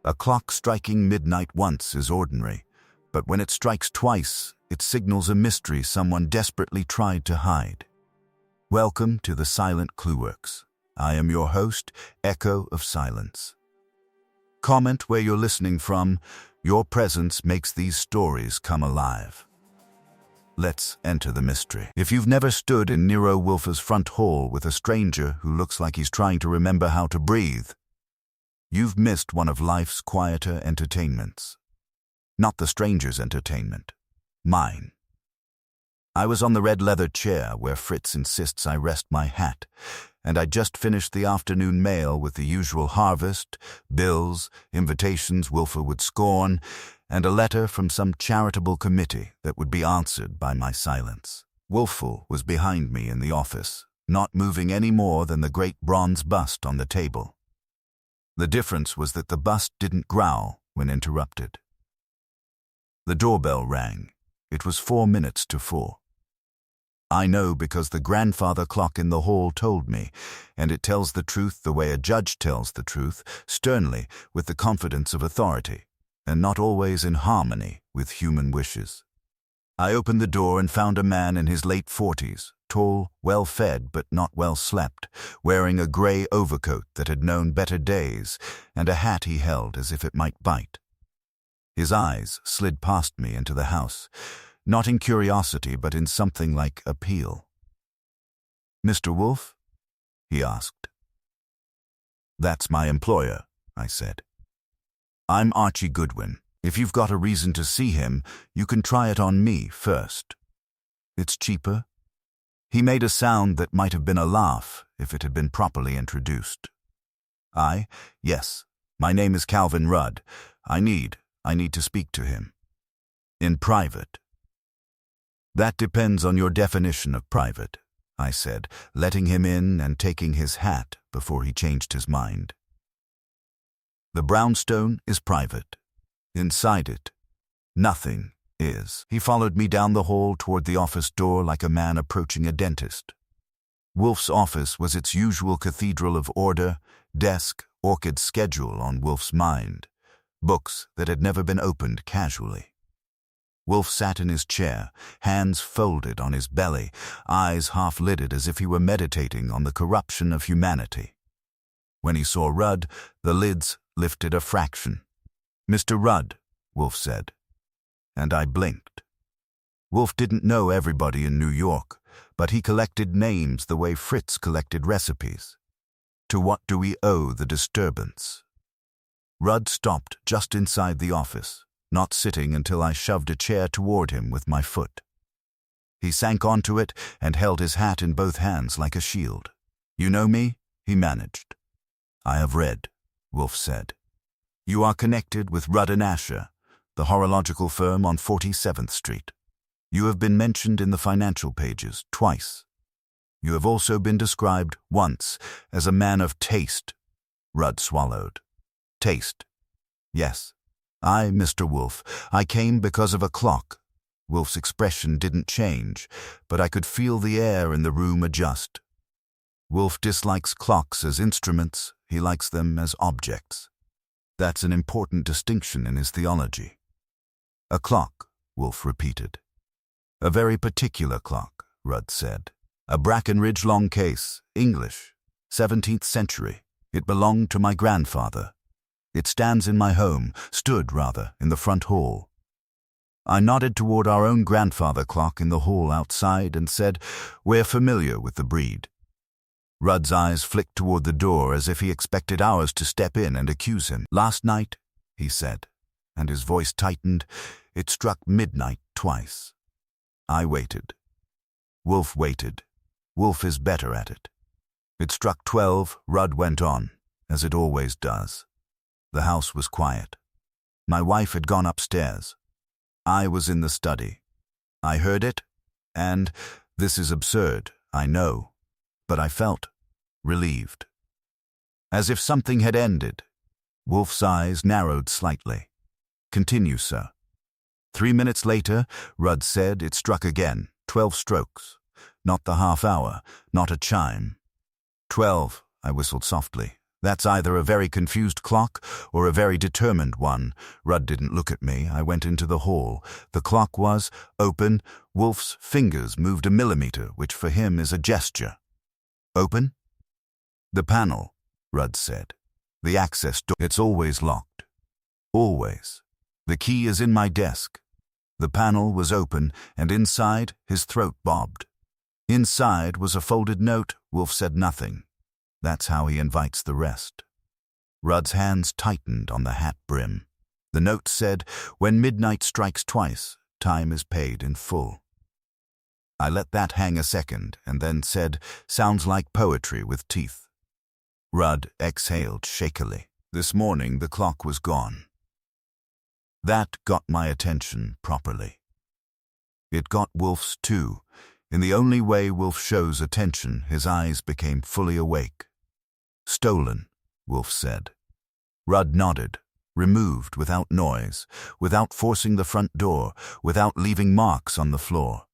A clock striking midnight once is ordinary, but when it strikes twice, it signals a mystery someone desperately tried to hide. Welcome to the Silent Clueworks. I am your host, Echo of Silence. Comment where you're listening from. Your presence makes these stories come alive. Let's enter the mystery. If you've never stood in Nero Wolfe's front hall with a stranger who looks like he's trying to remember how to breathe, you've missed one of life's quieter entertainments. Not the stranger's entertainment, mine. I was on the red leather chair where Fritz insists I rest my hat, and I'd just finished the afternoon mail with the usual harvest, bills, invitations Wolfe would scorn, and a letter from some charitable committee that would be answered by my silence. Wolfe was behind me in the office, not moving any more than the great bronze bust on the table. The difference was that the bust didn't growl when interrupted. The doorbell rang. It was 4 minutes to 4. I know because the grandfather clock in the hall told me, and it tells the truth the way a judge tells the truth, sternly, with the confidence of authority, and not always in harmony with human wishes. I opened the door and found a man in his late 40s, tall, well-fed but not well-slept, wearing a grey overcoat that had known better days, and a hat he held as if it might bite. His eyes slid past me into the house, not in curiosity but in something like appeal. "Mr. Wolfe?" he asked. "That's my employer," I said. "I'm Archie Goodwin. If you've got a reason to see him, you can try it on me first. It's cheaper." He made a sound that might have been a laugh if it had been properly introduced. Yes, my name is Calvin Rudd. I need to speak to him. In private." "That depends on your definition of private," I said, letting him in and taking his hat before he changed his mind. "The brownstone is private. Inside it, nothing is." He followed me down the hall toward the office door like a man approaching a dentist. Wolfe's office was its usual cathedral of order, desk, orchid schedule on Wolfe's mind, books that had never been opened casually. Wolfe sat in his chair, hands folded on his belly, eyes half-lidded as if he were meditating on the corruption of humanity. When he saw Rudd, the lids lifted a fraction. "Mr. Rudd," Wolfe said, and I blinked. Wolfe didn't know everybody in New York, but he collected names the way Fritz collected recipes. To what do we owe the disturbance? Rudd stopped just inside the office, not sitting until I shoved a chair toward him with my foot. He sank onto it and held his hat in both hands like a shield. "You know me?" he managed. "I have read," Wolfe said. "You are connected with Rudd & Asher, the horological firm on 47th Street. You have been mentioned in the financial pages twice. You have also been described once as a man of taste." Rudd swallowed. "Taste. Yes. Mr. Wolfe, I came because of a clock." Wolfe's expression didn't change, but I could feel the air in the room adjust. Wolfe dislikes clocks as instruments, he likes them as objects. That's an important distinction in his theology. "A clock," Wolfe repeated. "A very particular clock," Rudd said. "A Brackenridge long case, English, 17th century. It belonged to my grandfather. It stands in my home, stood rather, in the front hall." I nodded toward our own grandfather clock in the hall outside and said, "We're familiar with the breed." Rudd's eyes flicked toward the door as if he expected ours to step in and accuse him. "Last night," he said, and his voice tightened, "it struck midnight twice." I waited. Wolfe waited. Wolfe is better at it. "It struck 12, Rudd went on, as it always does. The house was quiet. My wife had gone upstairs. I was in the study. I heard it, and, this is absurd, I know, but I felt relieved. As if something had ended." Wolfe's eyes narrowed slightly. "Continue, sir." 3 minutes later, Rudd said it struck again, 12 strokes. Not the half hour, not a chime. 12, I whistled softly. That's either a very confused clock or a very determined one. Rudd didn't look at me. I went into the hall. The clock was open. Wolfe's fingers moved a millimeter, which for him is a gesture. Open? The panel, Rudd said. The access door. It's always locked. Always. The key is in my desk. The panel was open, and inside, his throat bobbed. Inside was a folded note. Wolfe said nothing. That's how he invites the rest. Rudd's hands tightened on the hat brim. The note said, "When midnight strikes twice, time is paid in full." I let that hang a second, and then said, "Sounds like poetry with teeth." Rudd exhaled shakily. This morning the clock was gone. That got my attention properly. It got Wolfe's too. In the only way Wolfe shows attention, his eyes became fully awake. "Stolen," Wolfe said. Rudd nodded, removed without noise, without forcing the front door, without leaving marks on the floor.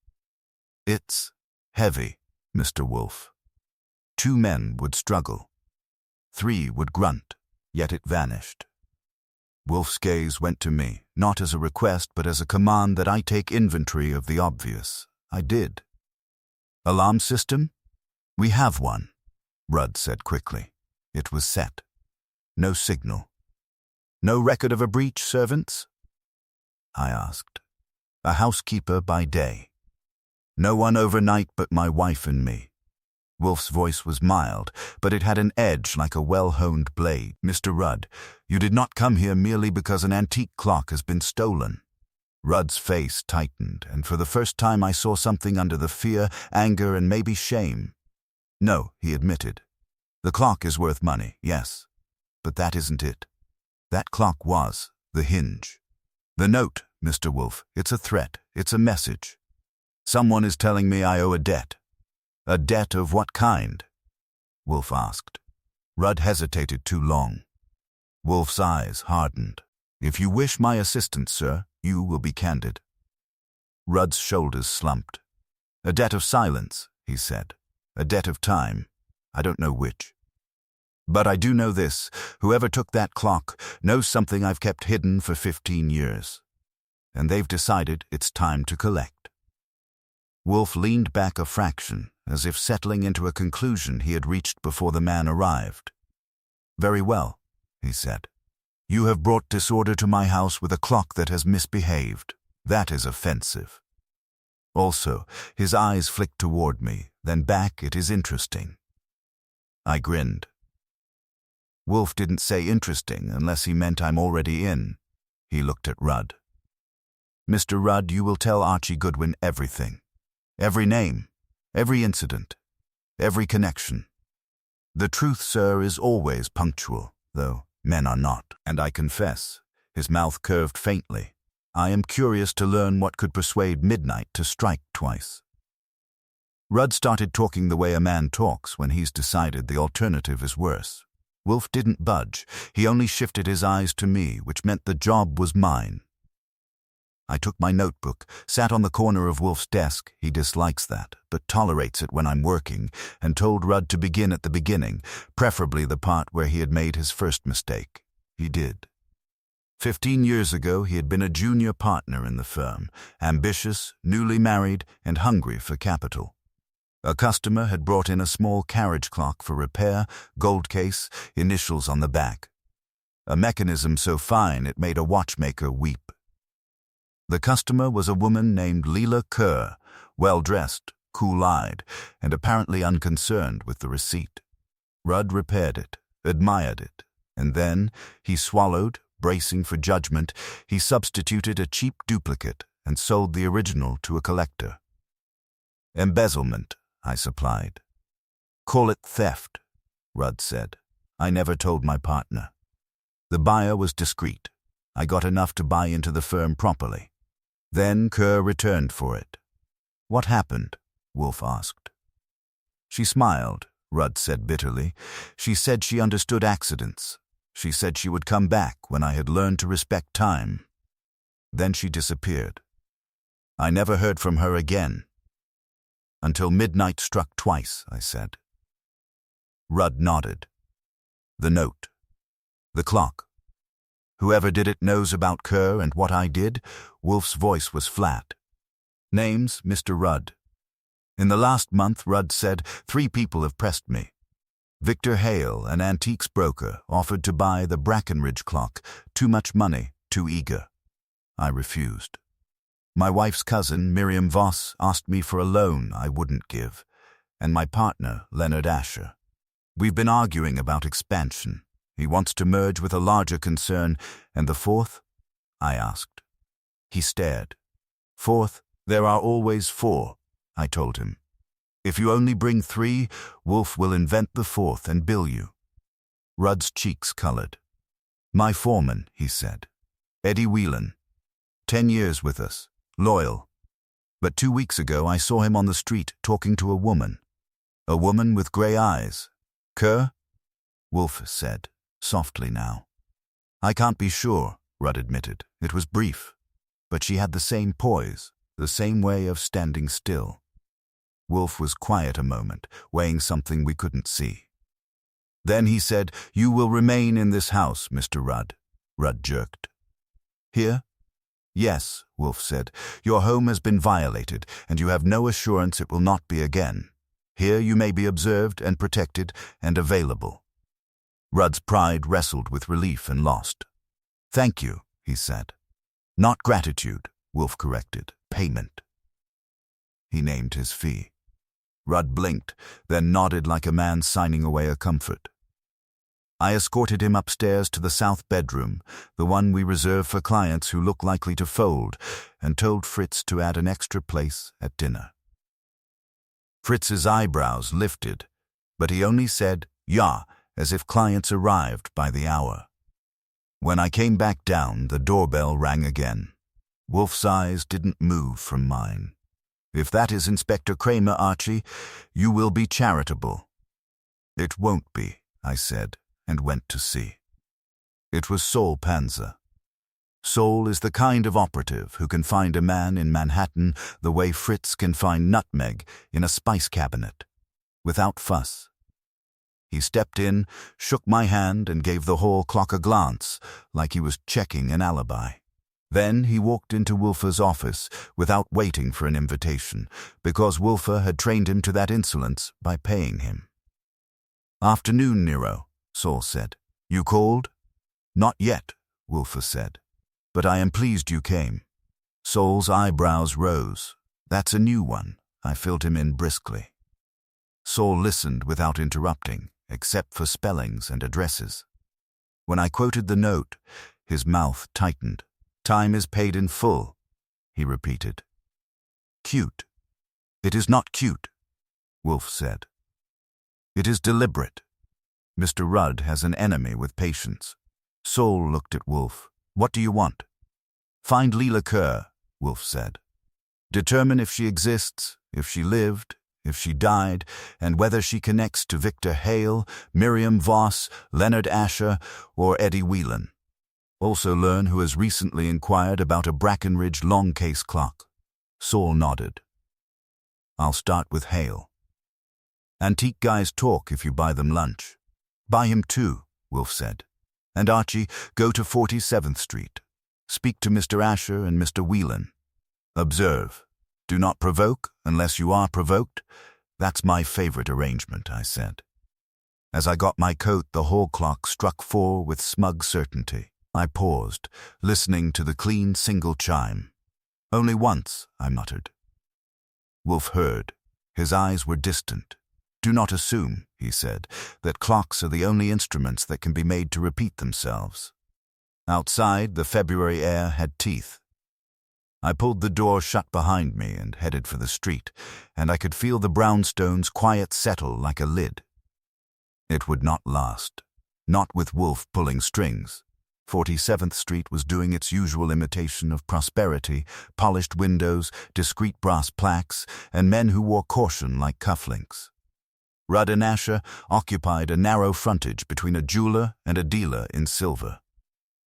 "It's heavy, Mr. Wolfe." 2 men would struggle. 3 would grunt, yet it vanished. Wolfe's gaze went to me, not as a request but as a command that I take inventory of the obvious. I did. "Alarm system?" "We have one," Rudd said quickly. It was set. No signal. "No record of a breach, servants?" I asked. "A housekeeper by day. No one overnight but my wife and me." Wolfe's voice was mild, but it had an edge like a well-honed blade. "Mr. Rudd, you did not come here merely because an antique clock has been stolen." Rudd's face tightened, and for the first time I saw something under the fear, anger, and maybe shame. "No," he admitted. "The clock is worth money, yes. But that isn't it. That clock was the hinge. The note, Mr. Wolfe, it's a threat, it's a message. Someone is telling me I owe a debt." "A debt of what kind?" Wolfe asked. Rudd hesitated too long. Wolfe's eyes hardened. "If you wish my assistance, sir, you will be candid." Rudd's shoulders slumped. "A debt of silence," he said. "A debt of time. I don't know which. But I do know this. Whoever took that clock knows something I've kept hidden for 15 years. And they've decided it's time to collect." Wolfe leaned back a fraction, as if settling into a conclusion he had reached before the man arrived. "Very well," he said. "You have brought disorder to my house with a clock that has misbehaved. That is offensive. Also, his eyes flicked toward me, then back. It is interesting." I grinned. Wolfe didn't say interesting unless he meant I'm already in. He looked at Rudd. "Mr. Rudd, you will tell Archie Goodwin everything. Every name, every incident, every connection. The truth, sir, is always punctual, though men are not. And I confess," his mouth curved faintly, "I am curious to learn what could persuade midnight to strike twice." Rudd started talking the way a man talks when he's decided the alternative is worse. Wolfe didn't budge. He only shifted his eyes to me, which meant the job was mine. I took my notebook, sat on the corner of Wolfe's desk. He dislikes that, but tolerates it when I'm working, and told Rudd to begin at the beginning, preferably the part where he had made his first mistake. He did. 15 years ago, he had been a junior partner in the firm, ambitious, newly married, and hungry for capital. A customer had brought in a small carriage clock for repair, gold case, initials on the back. A mechanism so fine it made a watchmaker weep. The customer was a woman named Leela Kerr, well-dressed, cool-eyed, and apparently unconcerned with the receipt. Rudd repaired it, admired it, and then, he swallowed, bracing for judgment, he substituted a cheap duplicate and sold the original to a collector. "Embezzlement," I supplied. "Call it theft," Rudd said. "I never told my partner. The buyer was discreet. I got enough to buy into the firm properly. Then Kerr returned for it." "What happened?" Wolfe asked. "She smiled," Rudd said bitterly. "She said she understood accidents. She said she would come back when I had learned to respect time. Then she disappeared. I never heard from her again." "Until midnight struck twice," I said. Rudd nodded. The note. The clock. Whoever did it knows about Kerr and what I did. Wolfe's voice was flat. Names, Mr. Rudd. In the last month, Rudd said, 3 people have pressed me. Victor Hale, an antiques broker, offered to buy the Brackenridge clock. Too much money, too eager. I refused. My wife's cousin, Miriam Voss, asked me for a loan I wouldn't give, and my partner, Leonard Asher. We've been arguing about expansion. He wants to merge with a larger concern, and the 4th? I asked. He stared. 4th, there are always 4, I told him. If you only bring 3, Wolfe will invent the 4th and bill you. Rudd's cheeks colored. My foreman, he said. Eddie Whelan. 10 years with us. Loyal. But 2 weeks ago I saw him on the street talking to a woman. A woman with grey eyes. Kerr? Wolfe said, softly now. I can't be sure, Rudd admitted. It was brief. But she had the same poise, the same way of standing still. Wolfe was quiet a moment, weighing something we couldn't see. Then he said, You will remain in this house, Mr. Rudd. Rudd jerked. Here? Yes, Wolfe said. Your home has been violated, and you have no assurance it will not be again. Here you may be observed and protected and available. Rudd's pride wrestled with relief and lost. Thank you, he said. Not gratitude, Wolfe corrected. Payment. He named his fee. Rudd blinked, then nodded like a man signing away a comfort. I escorted him upstairs to the south bedroom, the one we reserve for clients who look likely to fold, and told Fritz to add an extra place at dinner. Fritz's eyebrows lifted, but he only said, Ja, as if clients arrived by the hour. When I came back down, the doorbell rang again. Wolfe's eyes didn't move from mine. If that is Inspector Kramer, Archie, you will be charitable. It won't be, I said, and went to see. It was Sol Panza. Sol is the kind of operative who can find a man in Manhattan the way Fritz can find nutmeg in a spice cabinet, without fuss. He stepped in, shook my hand, and gave the hall clock a glance, like he was checking an alibi. Then he walked into Wolfer's office without waiting for an invitation, because Wolfe had trained him to that insolence by paying him. Afternoon, Nero, Sol said. You called? Not yet, Wolfe said. But I am pleased you came. Sol's eyebrows rose. That's a new one. I filled him in briskly. Sol listened without interrupting, except for spellings and addresses. When I quoted the note, his mouth tightened. Time is paid in full, he repeated. Cute. It is not cute, Wolfe said. It is deliberate. Mr. Rudd has an enemy with patience. Sol looked at Wolfe. What do you want? Find Leela Kerr, Wolfe said. Determine if she exists, if she lived, if she died, and whether she connects to Victor Hale, Miriam Voss, Leonard Asher, or Eddie Whelan. Also learn who has recently inquired about a Brackenridge long case clock. Sol nodded. I'll start with Hale. Antique guys talk if you buy them lunch. Buy him 2, Wolfe said. And Archie, go to 47th Street. Speak to Mr. Asher and Mr. Whelan. Observe. Do not provoke unless you are provoked. That's my favorite arrangement, I said. As I got my coat, the hall clock struck 4 with smug certainty. I paused, listening to the clean single chime. Only once, I muttered. Wolfe heard. His eyes were distant. Do not assume, he said, that clocks are the only instruments that can be made to repeat themselves. Outside, the February air had teeth. I pulled the door shut behind me and headed for the street, and I could feel the brownstones quiet settle like a lid. It would not last. Not with Wolfe pulling strings. 47th Street was doing its usual imitation of prosperity, polished windows, discreet brass plaques, and men who wore caution like cufflinks. Rudd and Asher occupied a narrow frontage between a jeweler and a dealer in silver.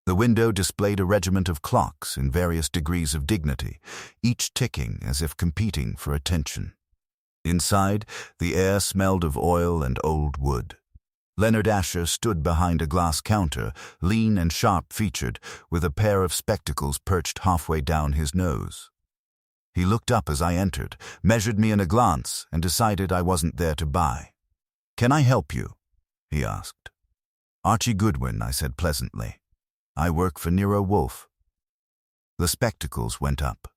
The window displayed a regiment of clocks in various degrees of dignity, each ticking as if competing for attention. Inside, the air smelled of oil and old wood. Leonard Asher stood behind a glass counter, lean and sharp-featured, with a pair of spectacles perched halfway down his nose. He looked up as I entered, measured me in a glance, and decided I wasn't there to buy. "Can I help you?" he asked. "Archie Goodwin," I said pleasantly. "I work for Nero Wolfe." The spectacles went up.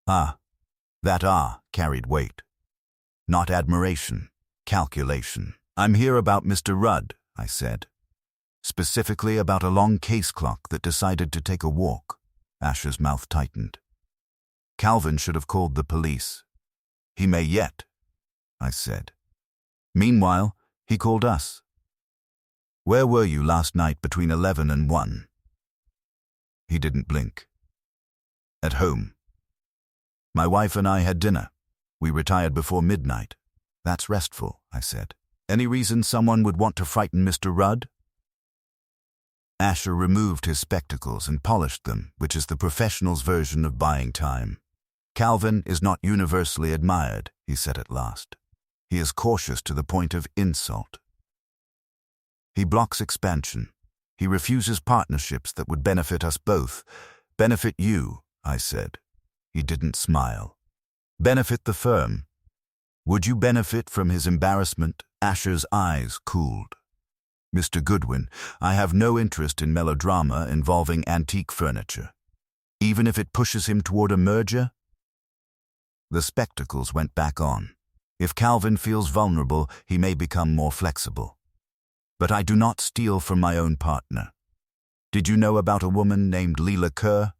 Ah, that carried weight. Not admiration, calculation. "I'm here about Mr. Rudd," I said. "Specifically about a long case clock that decided to take a walk." Asher's mouth tightened. "Calvin should have called the police." "He may yet," I said. "Meanwhile, he called us." "Where were you last night between 11 and 1? He didn't blink. "At home. My wife and I had dinner. We retired before midnight." "That's restful," I said. "Any reason someone would want to frighten Mr. Rudd?" Asher removed his spectacles and polished them, which is the professional's version of buying time. "Calvin is not universally admired," he said at last. "He is cautious to the point of insult. He blocks expansion. He refuses partnerships that would benefit us both." "Benefit you," I said. He didn't smile. "Benefit the firm." "Would you benefit from his embarrassment?" Asher's eyes cooled. "Mr. Goodwin, I have no interest in melodrama involving antique furniture. Even if it pushes him toward a merger?" The spectacles went back on. "If Calvin feels vulnerable, he may become more flexible. But I do not steal from my own partner. Did you know about a woman named Leila Kerr?"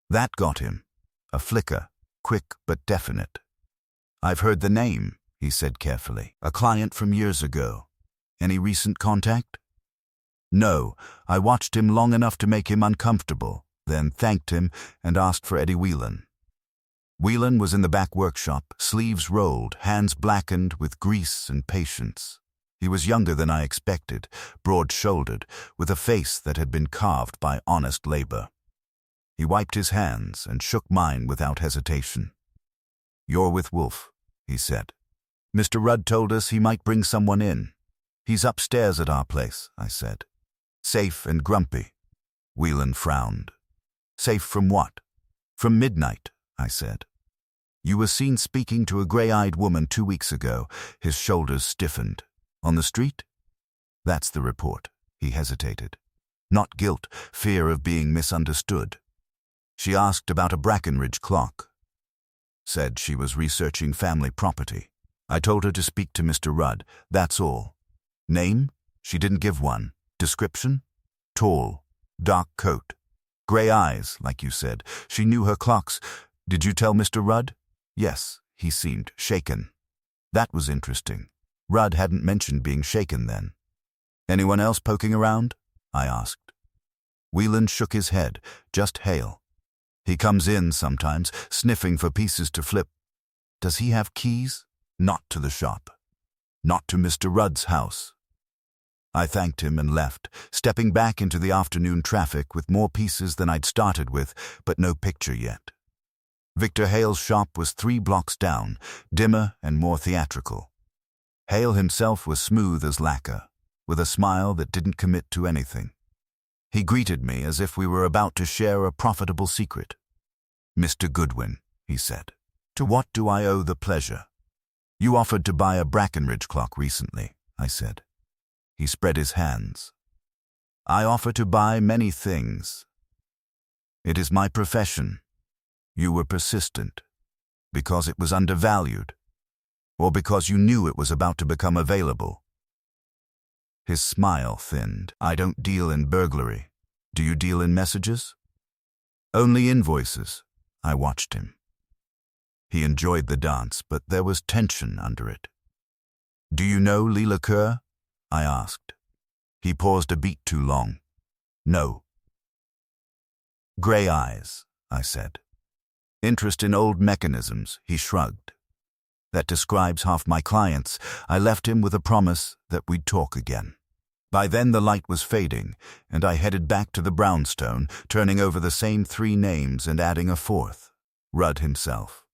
That got him. A flicker, quick but definite. "I've heard the name," he said carefully. "A client from years ago. Any recent contact?" "No, I watched him long enough to make him uncomfortable, then thanked him and asked for Eddie Whelan." Whelan was in the back workshop, sleeves rolled, hands blackened with grease and patience. He was younger than I expected, broad-shouldered, with a face that had been carved by honest labor. He wiped his hands and shook mine without hesitation. "You're with Wolfe," he said. "Mr. Rudd told us he might bring someone in." "He's upstairs at our place," I said. "Safe and grumpy." Whelan frowned. "Safe from what?" "From midnight," I said. "You were seen speaking to a gray-eyed woman 2 weeks ago." His shoulders stiffened. "On the street?" "That's the report." He hesitated. "Not guilt, fear of being misunderstood. She asked about a Brackenridge clock. Said she was researching family property. I told her to speak to Mr. Rudd, that's all. Name? She didn't give one. Description? Tall, dark coat, gray eyes, like you said. She knew her clocks. Did you tell Mr. Rudd?" "Yes," he seemed shaken. That was interesting. Rudd hadn't mentioned being shaken then. "Anyone else poking around?" I asked. Whelan shook his head. "Just Hale. He comes in sometimes, sniffing for pieces to flip." "Does he have keys?" "Not to the shop. Not to Mr. Rudd's house." I thanked him and left, stepping back into the afternoon traffic with more pieces than I'd started with, but no picture yet. Victor Hale's shop was 3 blocks down, dimmer and more theatrical. Hale himself was smooth as lacquer, with a smile that didn't commit to anything. He greeted me as if we were about to share a profitable secret. "Mr. Goodwin," he said, "to what do I owe the pleasure?" "You offered to buy a Brackenridge clock recently," I said. He spread his hands. "I offer to buy many things. It is my profession. You were persistent, because it was undervalued, or because you knew it was about to become available." His smile thinned. "I don't deal in burglary. Do you deal in messages?" "Only invoices." I watched him. He enjoyed the dance, but there was tension under it. "Do you know Leila Kerr?" I asked. He paused a beat too long. "No." "Gray eyes," I said. "Interest in old mechanisms," he shrugged. "That describes half my clients." I left him with a promise that we'd talk again. By then the light was fading, and I headed back to the brownstone, turning over the same 3 names and adding a 4th, Rudd himself.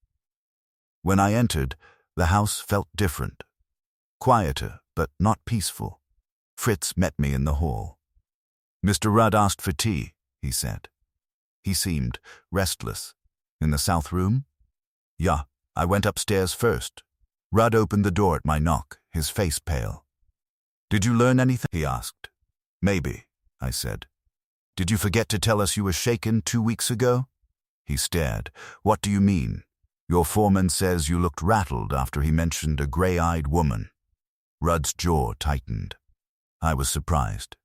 When I entered, the house felt different. Quieter, but not peaceful. Fritz met me in the hall. "Mr. Rudd asked for tea," he said. He seemed restless. "In the south room?" "Yeah, I went upstairs first." Rudd opened the door at my knock, his face pale. "Did you learn anything?" he asked. "Maybe," I said. "Did you forget to tell us you were shaken 2 weeks ago?" He stared. "What do you mean?" "Your foreman says you looked rattled after he mentioned a gray-eyed woman." Rudd's jaw tightened. I was surprised.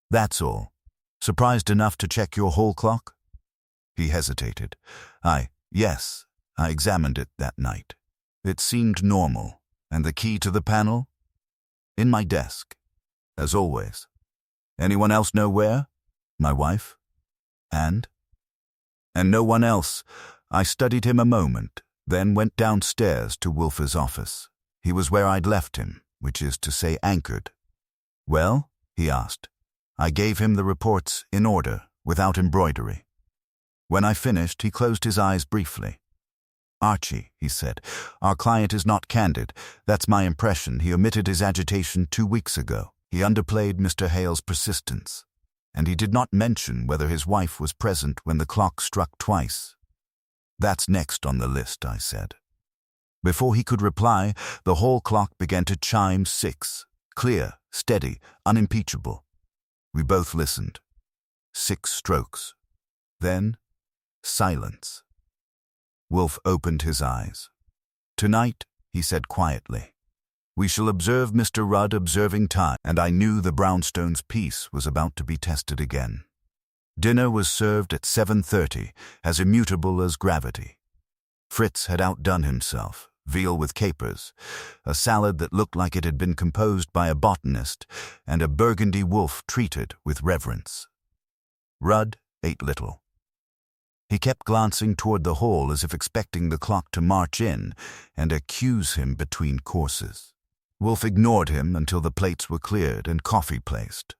"That's all. Surprised enough to check your hall clock?" He hesitated. Yes, I examined it that night. It seemed normal. "And the key to the panel?" "In my desk, as always." "Anyone else know where?" "My wife." "And?" "And no one else." I studied him a moment, then went downstairs to Wolfe's office. He was where I'd left him, which is to say anchored. "Well?" he asked. I gave him the reports in order, without embroidery. When I finished, he closed his eyes briefly. "Archie," he said, "our client is not candid. That's my impression. He omitted his agitation 2 weeks ago. He underplayed Mr. Hale's persistence. And he did not mention whether his wife was present when the clock struck twice." "That's next on the list," I said. Before he could reply, the hall clock began to chime 6. Clear, steady, unimpeachable. We both listened. 6 strokes. Then, silence. Wolfe opened his eyes. "Tonight," he said quietly, "we shall observe Mr. Rudd observing time," and I knew the brownstone's peace was about to be tested again. Dinner was served at 7:30, as immutable as gravity. Fritz had outdone himself. Veal with capers, a salad that looked like it had been composed by a botanist, and a burgundy wolf treated with reverence. Rudd ate little. He kept glancing toward the hall as if expecting the clock to march in and accuse him between courses. Wolfe ignored him until the plates were cleared and coffee placed.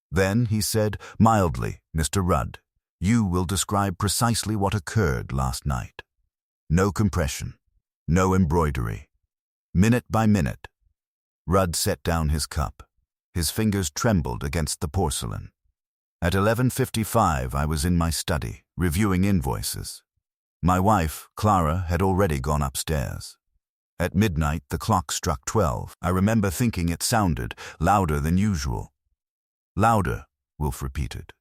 Then he said mildly, "Mr. Rudd, you will describe precisely what occurred last night. No compression. No embroidery. Minute by minute." Rudd set down his cup. His fingers trembled against the porcelain. At 11:55 I was in my study, reviewing invoices. My wife, Clara, had already gone upstairs. At midnight the clock struck 12. I remember thinking it sounded louder than usual. "Louder," Wolfe repeated.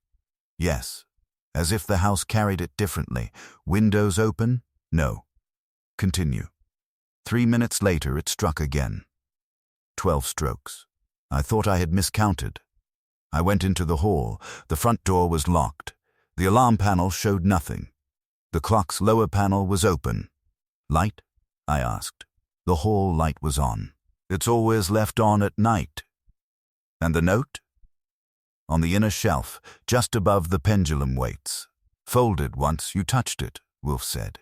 "Yes, as if the house carried it differently. Windows open? No. Continue." 3 minutes later it struck again. 12 strokes. I thought I had miscounted. I went into the hall. The front door was locked. The alarm panel showed nothing. The clock's lower panel was open. "Light?" I asked. The hall light was on. "It's always left on at night." "And the note?" "On the inner shelf, just above the pendulum weights. Folded once you touched it," Wolfe said.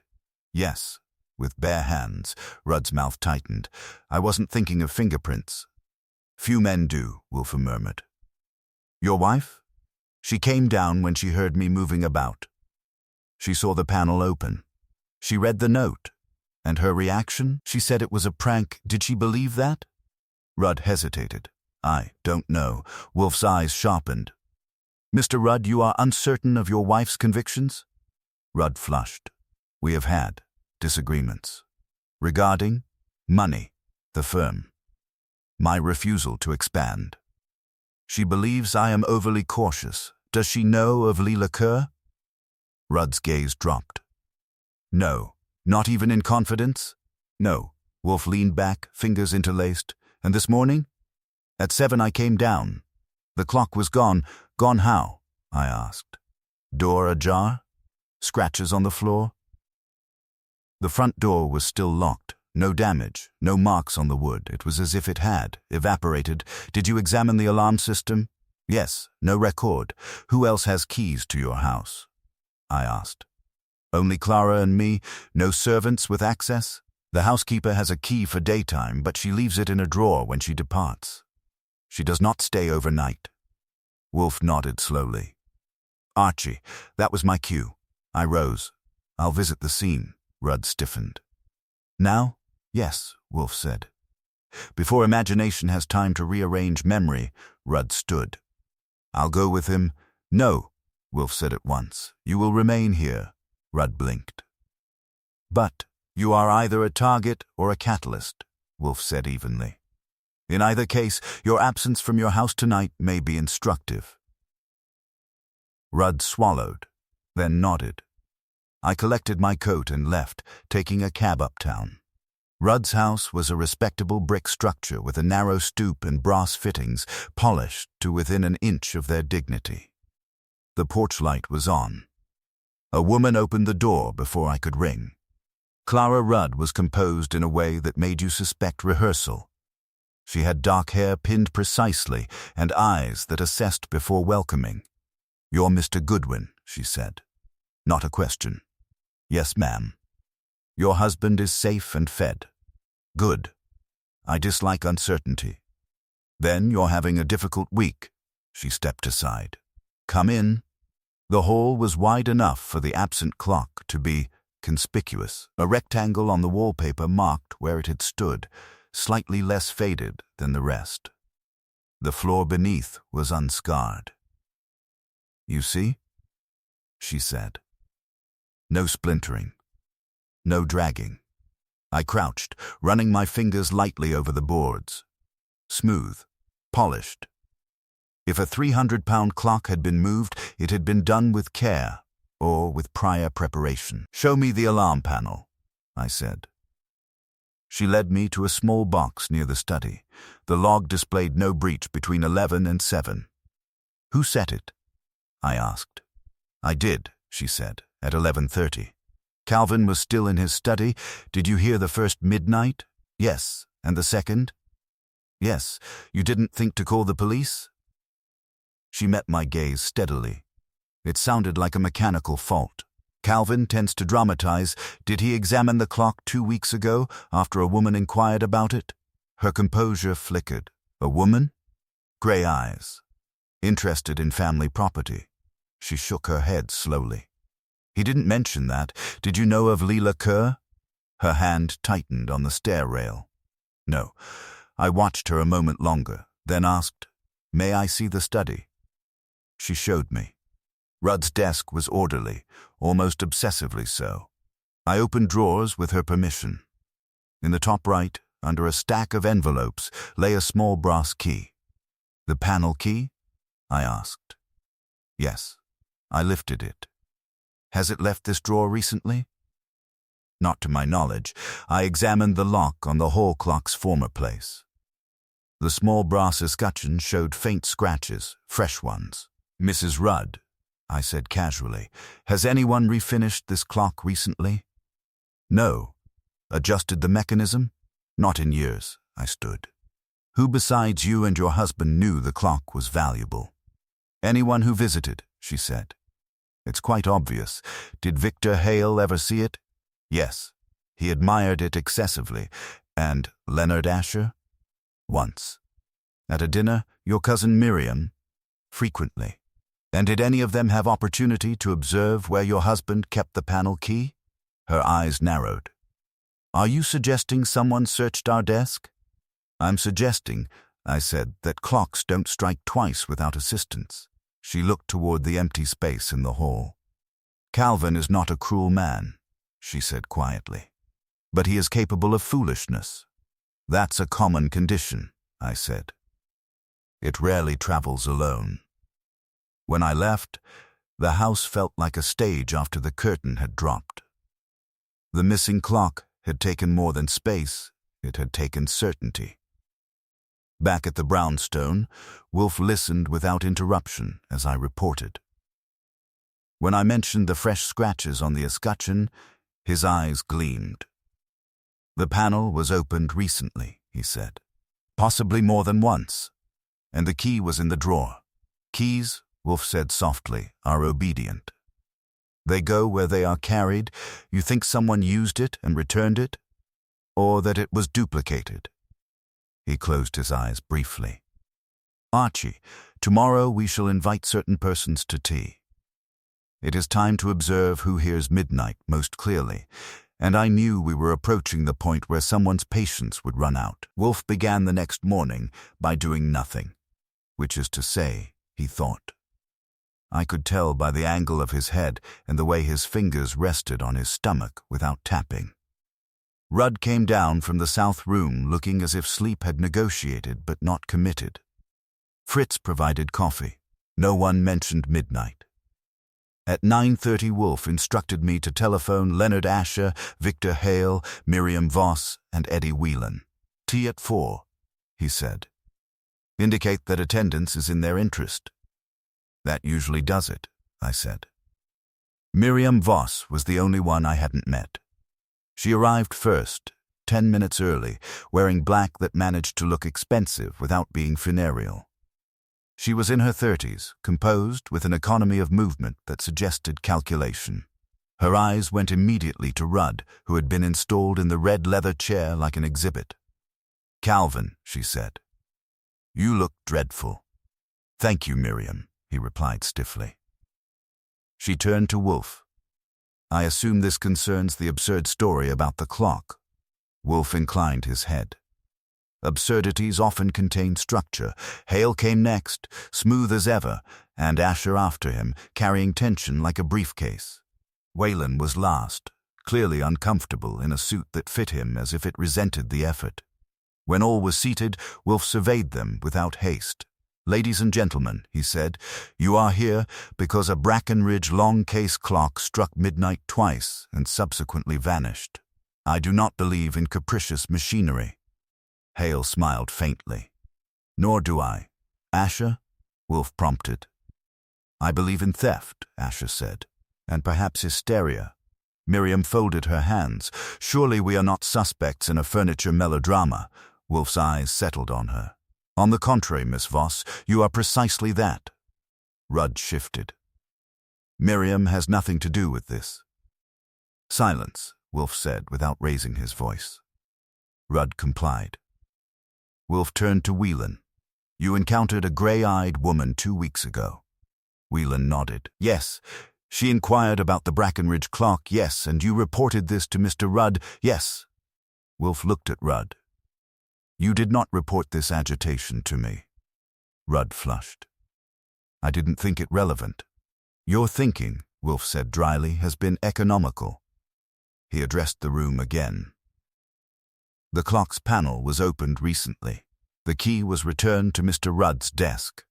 "Yes." With bare hands, Rudd's mouth tightened. "I wasn't thinking of fingerprints." "Few men do," Wolfe murmured. "Your wife?" "She came down when she heard me moving about. She saw the panel open. She read the note. And her reaction? She said it was a prank. Did she believe that?" Rudd hesitated. "I don't know." Wolfe's eyes sharpened. "Mr. Rudd, you are uncertain of your wife's convictions?" Rudd flushed. "We have had disagreements. Regarding money, the firm. My refusal to expand. She believes I am overly cautious. Does she know of Lee Liqueur?" Rudd's gaze dropped. "No. Not even in confidence?" "No." Wolfe leaned back, fingers interlaced. "And this morning?" "At 7 I came down. The clock was gone." "Gone how?" I asked. "Door ajar? Scratches on the floor?" The front door was still locked. No damage, no marks on the wood. It was as if it had evaporated. "Did you examine the alarm system?" "Yes, no record." "Who else has keys to your house?" I asked. "Only Clara and me. No servants with access?" "The housekeeper has a key for daytime, but she leaves it in a drawer when she departs. She does not stay overnight." Wolfe nodded slowly. "Archie, that was my cue." I rose. "I'll visit the scene." Rudd stiffened. "Now?" "Yes," Wolfe said. Before imagination has time to rearrange memory, Rudd stood. "I'll go with him." "No," Wolfe said at once. "You will remain here." Rudd blinked. "But you are either a target or a catalyst," Wolfe said evenly. "In either case, your absence from your house tonight may be instructive." Rudd swallowed, then nodded. I collected my coat and left, taking a cab uptown. Rudd's house was a respectable brick structure with a narrow stoop and brass fittings, polished to within an inch of their dignity. The porch light was on. A woman opened the door before I could ring. Clara Rudd was composed in a way that made you suspect rehearsal. She had dark hair pinned precisely and eyes that assessed before welcoming. "You're Mr. Goodwin," she said. Not a question. "Yes, ma'am." "Your husband is safe and fed." "Good. I dislike uncertainty." "Then you're having a difficult week." She stepped aside. "Come in." The hall was wide enough for the absent clock to be conspicuous. A rectangle on the wallpaper marked where it had stood, slightly less faded than the rest. The floor beneath was unscarred. "You see?" she said. No splintering. No dragging. I crouched, running my fingers lightly over the boards. Smooth. Polished. If a 300-pound clock had been moved, it had been done with care, or with prior preparation. "Show me the alarm panel," I said. She led me to a small box near the study. The log displayed no breach between 11 and 7. "Who set it?" I asked. "I did," she said, "at 11:30. Calvin was still in his study. Did you hear the first midnight?" "Yes." "And the second?" "Yes." "You didn't think to call the police?" She met my gaze steadily. It sounded like a mechanical fault. "Calvin tends to dramatize. Did he examine the clock 2 weeks ago after a woman inquired about it?" Her composure flickered. "A woman?" "Gray eyes. Interested in family property." She shook her head slowly. "He didn't mention that. Did you know of Leela Kerr?" Her hand tightened on the stair rail. "No." I watched her a moment longer, then asked, "May I see the study?" She showed me. Rudd's desk was orderly, almost obsessively so. I opened drawers with her permission. In the top right, under a stack of envelopes, lay a small brass key. "The panel key?" I asked. "Yes." I lifted it. "Has it left this drawer recently?" "Not to my knowledge." I examined the lock on the hall clock's former place. The small brass escutcheon showed faint scratches, fresh ones. "Mrs. Rudd," I said casually, "has anyone refinished this clock recently?" "No." "Adjusted the mechanism?" "Not in years." I stood. "Who besides you and your husband knew the clock was valuable?" "Anyone who visited," she said. "It's quite obvious. Did Victor Hale ever see it?" "Yes." "He admired it excessively. And Leonard Asher?" "Once." "At a dinner, your cousin Miriam?" "Frequently." "And did any of them have opportunity to observe where your husband kept the panel key?" Her eyes narrowed. "Are you suggesting someone searched our desk?" "I'm suggesting," I said, "that clocks don't strike twice without assistance." She looked toward the empty space in the hall. "Calvin is not a cruel man," she said quietly. "But he is capable of foolishness." "That's a common condition," I said. "It rarely travels alone." When I left, the house felt like a stage after the curtain had dropped. The missing clock had taken more than space, it had taken certainty. Back at the brownstone, Wolfe listened without interruption as I reported. When I mentioned the fresh scratches on the escutcheon, his eyes gleamed. "The panel was opened recently," he said. "Possibly more than once. And the key was in the drawer. Keys," Wolfe said softly, "are obedient. They go where they are carried. You think someone used it and returned it? Or that it was duplicated?" He closed his eyes briefly. "Archie, tomorrow we shall invite certain persons to tea. It is time to observe who hears midnight most clearly, and I knew we were approaching the point where someone's patience would run out. Wolfe began the next morning by doing nothing, which is to say, he thought. I could tell by the angle of his head and the way his fingers rested on his stomach without tapping. Rudd came down from the south room looking as if sleep had negotiated but not committed. Fritz provided coffee. No one mentioned midnight. At 9:30 Wolfe instructed me to telephone Leonard Asher, Victor Hale, Miriam Voss, and Eddie Whelan. Tea at 4, he said. Indicate that attendance is in their interest. That usually does it, I said. Miriam Voss was the only one I hadn't met. She arrived first, 10 minutes early, wearing black that managed to look expensive without being funereal. She was in her 30s, composed with an economy of movement that suggested calculation. Her eyes went immediately to Rudd, who had been installed in the red leather chair like an exhibit. "Calvin," she said. "You look dreadful." "Thank you, Miriam," he replied stiffly. She turned to Wolfe. "I assume this concerns the absurd story about the clock." Wolfe inclined his head. Absurdities often contain structure. Hale came next, smooth as ever, and Asher after him, carrying tension like a briefcase. Whelan was last, clearly uncomfortable in a suit that fit him as if it resented the effort. When all was seated, Wolfe surveyed them without haste. "Ladies and gentlemen," he said, "you are here because a Brackenridge long case clock struck midnight twice and subsequently vanished. I do not believe in capricious machinery." Hale smiled faintly. "Nor do I." "Asher?" Wolfe prompted. "I believe in theft," Asher said, "and perhaps hysteria." Miriam folded her hands. "Surely we are not suspects in a furniture melodrama." Wolfe's eyes settled on her. "On the contrary, Miss Voss, you are precisely that." Rudd shifted. "Miriam has nothing to do with this." "Silence," Wolfe said without raising his voice. Rudd complied. Wolfe turned to Whelan. "You encountered a gray-eyed woman 2 weeks ago." Whelan nodded. "Yes. She inquired about the Brackenridge clock, yes, and you reported this to Mr. Rudd, yes." Wolfe looked at Rudd. "You did not report this agitation to me." Rudd flushed. "I didn't think it relevant." "Your thinking," Wolfe said dryly, "has been economical." He addressed the room again. The clock's panel was opened recently. The key was returned to Mr. Rudd's desk.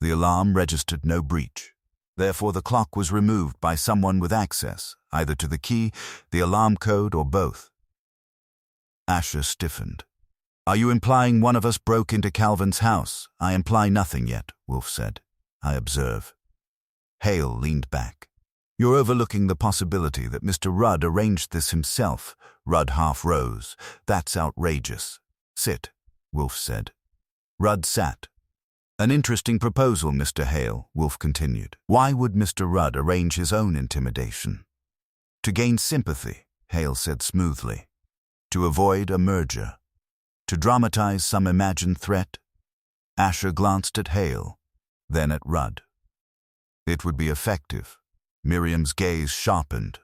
The alarm registered no breach. Therefore the clock was removed by someone with access, either to the key, the alarm code, or both. Asher stiffened. "Are you implying one of us broke into Calvin's house?" "I imply nothing yet," Wolfe said. "I observe." Hale leaned back. "You're overlooking the possibility that Mr. Rudd arranged this himself." Rudd half rose. "That's outrageous." "Sit," Wolfe said. Rudd sat. "An interesting proposal, Mr. Hale," Wolfe continued. "Why would Mr. Rudd arrange his own intimidation?" "To gain sympathy," Hale said smoothly. "To avoid a merger. To dramatize some imagined threat." Asher glanced at Hale, then at Rudd. "It would be effective." Miriam's gaze sharpened.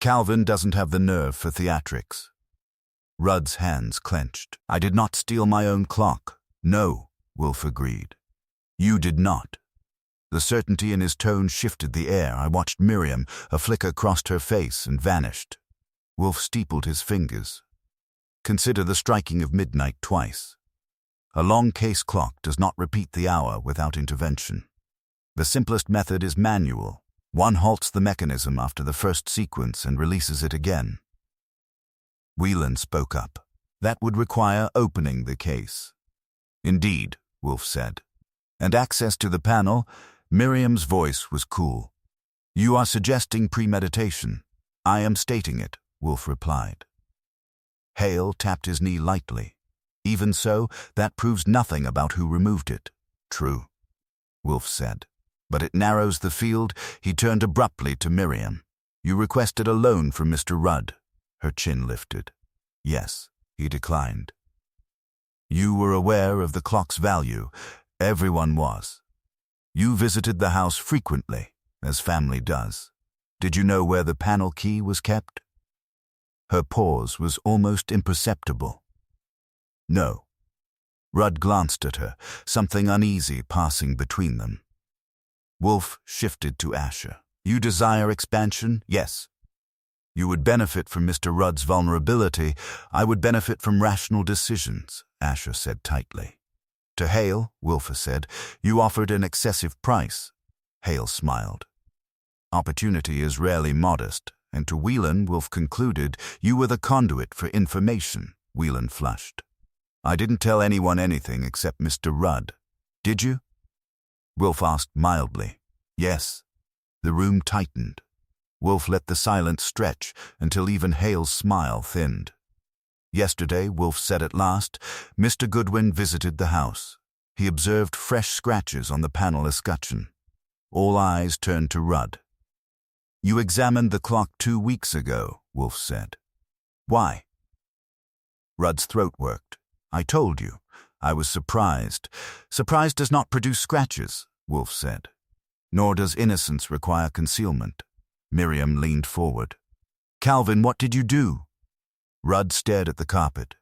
"Calvin doesn't have the nerve for theatrics." Rudd's hands clenched. "I did not steal my own clock." "No," Wolfe agreed. "You did not." The certainty in his tone shifted the air. I watched Miriam. A flicker crossed her face and vanished. Wolfe steepled his fingers. "Consider the striking of midnight twice. A long case clock does not repeat the hour without intervention. The simplest method is manual. One halts the mechanism after the first sequence and releases it again." Whelan spoke up. "That would require opening the case." "Indeed," Wolfe said. "And access to the panel?" Miriam's voice was cool. "You are suggesting premeditation." "I am stating it," Wolfe replied. Hale tapped his knee lightly. "Even so, that proves nothing about who removed it." "True," Wolfe said. "But it narrows the field." He turned abruptly to Miriam. "You requested a loan from Mr. Rudd." Her chin lifted. "Yes," he declined. "You were aware of the clock's value." "Everyone was." "You visited the house frequently, as family does. Did you know where the panel key was kept?" Her pause was almost imperceptible. No. Rudd glanced at her, something uneasy passing between them. Wolfe shifted to Asher. You desire expansion? Yes. You would benefit from Mr. Rudd's vulnerability. I would benefit from rational decisions, Asher said tightly. To Hale, Wolfe said, you offered an excessive price. Hale smiled. Opportunity is rarely modest, and to Whelan, Wolfe concluded, you were the conduit for information. Whelan flushed. I didn't tell anyone anything except Mr. Rudd. Did you? Wolfe asked mildly. Yes. The room tightened. Wolfe let the silence stretch until even Hale's smile thinned. Yesterday, Wolfe said at last, Mr. Goodwin visited the house. He observed fresh scratches on the panel escutcheon. All eyes turned to Rudd. You examined the clock 2 weeks ago, Wolfe said. Why? Rudd's throat worked. I told you. I was surprised. Surprise does not produce scratches, Wolfe said. Nor does innocence require concealment. Miriam leaned forward. Calvin, what did you do? Rudd stared at the carpet.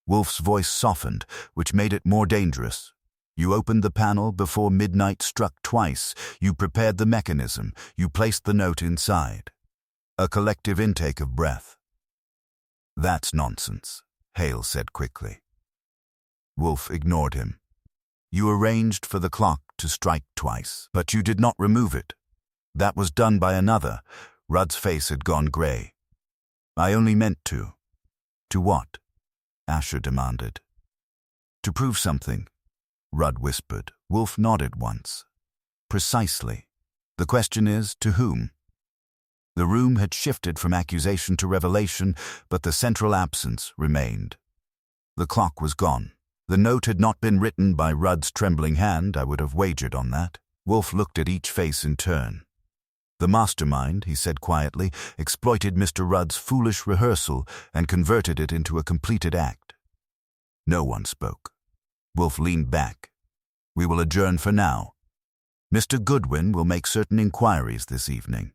Wolfe's voice softened, which made it more dangerous. You opened the panel before midnight struck twice. You prepared the mechanism. You placed the note inside. A collective intake of breath. That's nonsense, Hale said quickly. Wolfe ignored him. You arranged for the clock to strike twice, but you did not remove it. That was done by another. Rudd's face had gone grey. I only meant to. To what? Asher demanded. To prove something, Rudd whispered. Wolfe nodded once. Precisely. The question is, to whom? The room had shifted from accusation to revelation, but the central absence remained. The clock was gone. The note had not been written by Rudd's trembling hand, I would have wagered on that. Wolfe looked at each face in turn. The mastermind, he said quietly, exploited Mr. Rudd's foolish rehearsal and converted it into a completed act. No one spoke. Wolfe leaned back. We will adjourn for now. Mr. Goodwin will make certain inquiries this evening.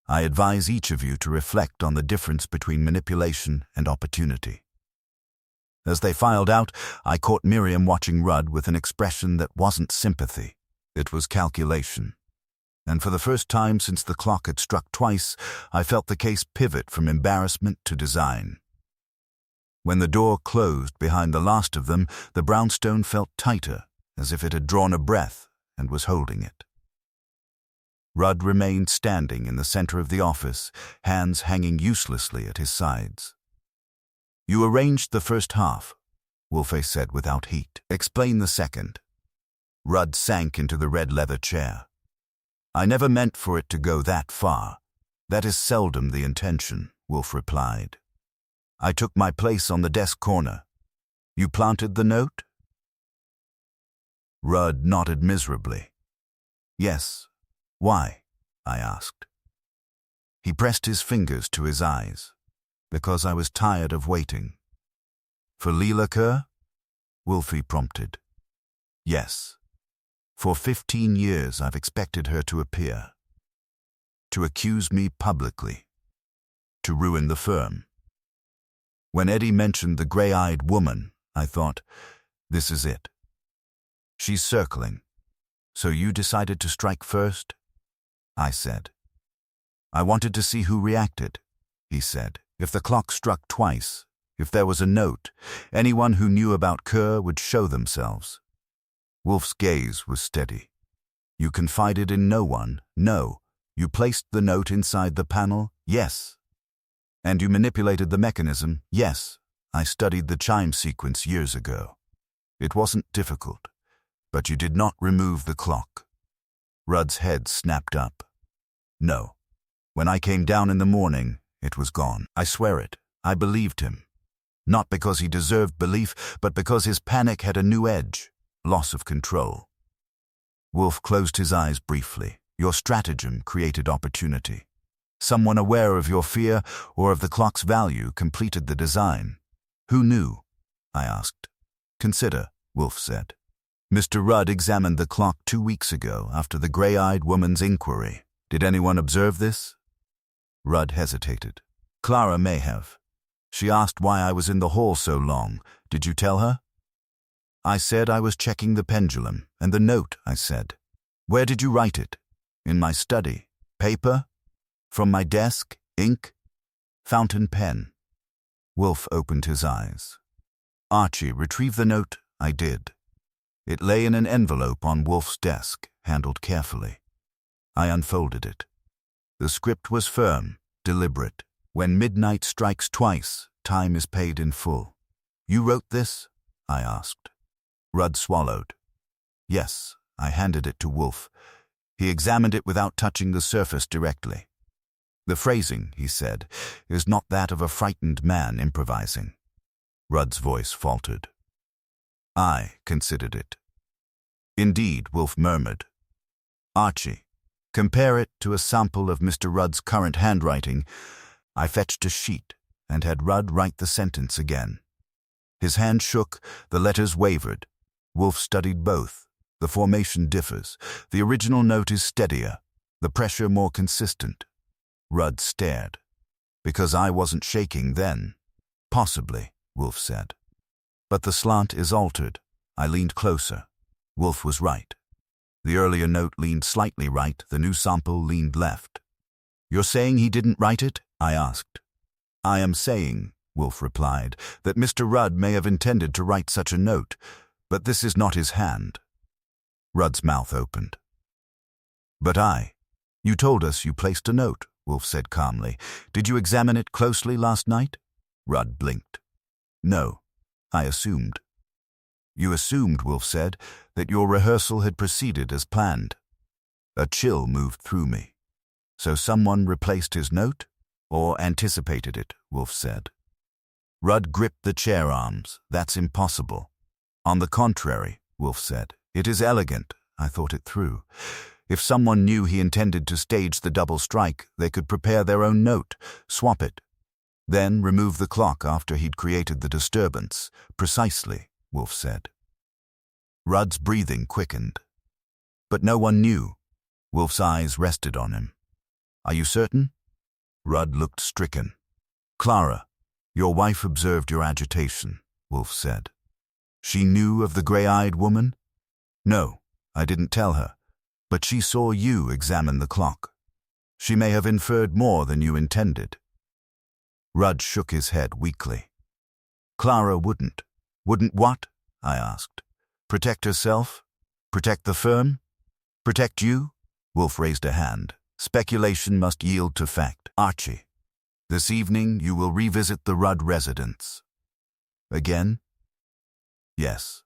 I advise each of you to reflect on the difference between manipulation and opportunity. As they filed out, I caught Miriam watching Rudd with an expression that wasn't sympathy. It was calculation. And for the first time since the clock had struck twice, I felt the case pivot from embarrassment to design. When the door closed behind the last of them, the brownstone felt tighter, as if it had drawn a breath and was holding it. Rudd remained standing in the center of the office, hands hanging uselessly at his sides. You arranged the first half, Wolfe said without heat. Explain the second. Rudd sank into the red leather chair. I never meant for it to go that far. That is seldom the intention, Wolfe replied. I took my place on the desk corner. You planted the note? Rudd nodded miserably. Yes. Why? I asked. He pressed his fingers to his eyes. Because I was tired of waiting. For Leela Kerr? Wolfe prompted. Yes. For 15 years I've expected her to appear. To accuse me publicly. To ruin the firm. When Eddie mentioned the gray-eyed woman, I thought, this is it. She's circling. So you decided to strike first? I said. I wanted to see who reacted, he said. If the clock struck twice, if there was a note, anyone who knew about Kerr would show themselves. Wolfe's gaze was steady. You confided in no one? No. You placed the note inside the panel? Yes. And you manipulated the mechanism? Yes. I studied the chime sequence years ago. It wasn't difficult, but you did not remove the clock. Rudd's head snapped up. No. When I came down in the morning, it was gone. I swear it. I believed him. Not because he deserved belief, but because his panic had a new edge, loss of control. Wolfe closed his eyes briefly. Your stratagem created opportunity. Someone aware of your fear or of the clock's value completed the design. Who knew? I asked. Consider, Wolfe said. Mr. Rudd examined the clock 2 weeks ago after the gray-eyed woman's inquiry. Did anyone observe this? Rudd hesitated. Clara may have. She asked why I was in the hall so long. Did you tell her? I said I was checking the pendulum. And the note, I said. Where did you write it? In my study. Paper? From my desk? Ink? Fountain pen. Wolfe opened his eyes. Archie, retrieve the note. I did. It lay in an envelope on Wolfe's desk, handled carefully. I unfolded it. The script was firm, deliberate. When midnight strikes twice, time is paid in full. You wrote this? I asked. Rudd swallowed. Yes, I handed it to Wolfe. He examined it without touching the surface directly. The phrasing, he said, is not that of a frightened man improvising. Rudd's voice faltered. I considered it. Indeed, Wolfe murmured. Archie, compare it to a sample of Mr. Rudd's current handwriting. I fetched a sheet and had Rudd write the sentence again. His hand shook, the letters wavered. Wolfe studied both. The formation differs. The original note is steadier, the pressure more consistent. Rudd stared. Because I wasn't shaking then. Possibly, Wolfe said. But the slant is altered. I leaned closer. Wolfe was right. The earlier note leaned slightly right, the new sample leaned left. You're saying he didn't write it? I asked. I am saying, Wolfe replied, that Mr. Rudd may have intended to write such a note, but this is not his hand. Rudd's mouth opened. But you told us you placed a note, Wolfe said calmly. Did you examine it closely last night? Rudd blinked. No, I assumed. You assumed, Wolfe said, that your rehearsal had proceeded as planned. A chill moved through me. So someone replaced his note? Or anticipated it, Wolfe said. Rudd gripped the chair arms. That's impossible. On the contrary, Wolfe said, it is elegant. I thought it through. If someone knew he intended to stage the double strike, they could prepare their own note, swap it. Then remove the clock after he'd created the disturbance. Precisely, Wolfe said. Rudd's breathing quickened. But no one knew. Wolfe's eyes rested on him. Are you certain? Rudd looked stricken. Clara, your wife observed your agitation, Wolfe said. She knew of the gray-eyed woman? No, I didn't tell her. But she saw you examine the clock. She may have inferred more than you intended. Rudd shook his head weakly. Clara wouldn't. Wouldn't what? I asked. Protect herself? Protect the firm? Protect you? Wolfe raised a hand. Speculation must yield to fact. Archie, this evening you will revisit the Rudd residence. Again? Yes.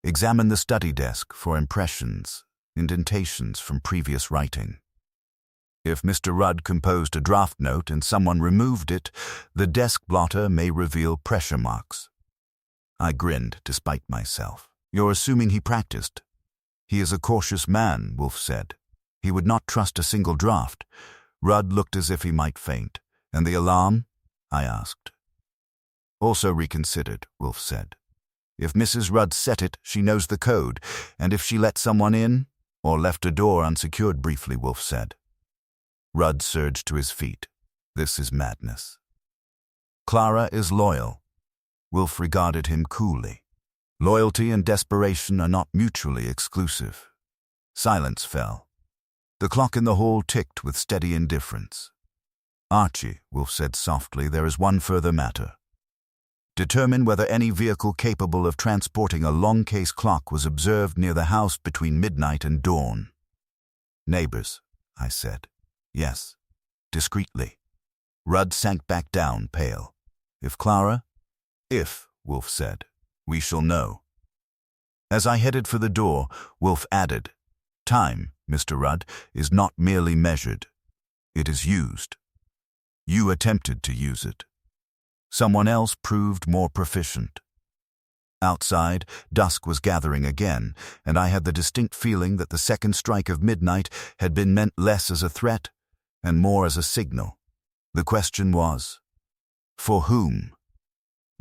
Examine the study desk for impressions, indentations from previous writing. If Mr. Rudd composed a draft note and someone removed it, the desk blotter may reveal pressure marks. I grinned despite myself. You're assuming he practiced. He is a cautious man, Wolfe said. He would not trust a single draft. Rudd looked as if he might faint. And the alarm? I asked. Also reconsidered, Wolfe said. If Mrs. Rudd set it, she knows the code, and if she let someone in, or left a door unsecured briefly, Wolfe said. Rudd surged to his feet. This is madness. Clara is loyal. Wolfe regarded him coolly. Loyalty and desperation are not mutually exclusive. Silence fell. The clock in the hall ticked with steady indifference. Archie, Wolfe said softly, there is one further matter. Determine whether any vehicle capable of transporting a long-case clock was observed near the house between midnight and dawn. Neighbors, I said. Yes. Discreetly. Rudd sank back down, pale. If Clara? If, Wolfe said. We shall know. As I headed for the door, Wolfe added, Time, Mr. Rudd, is not merely measured. It is used. You attempted to use it. Someone else proved more proficient. Outside, dusk was gathering again, and I had the distinct feeling that the second strike of midnight had been meant less as a threat and more as a signal. The question was, for whom?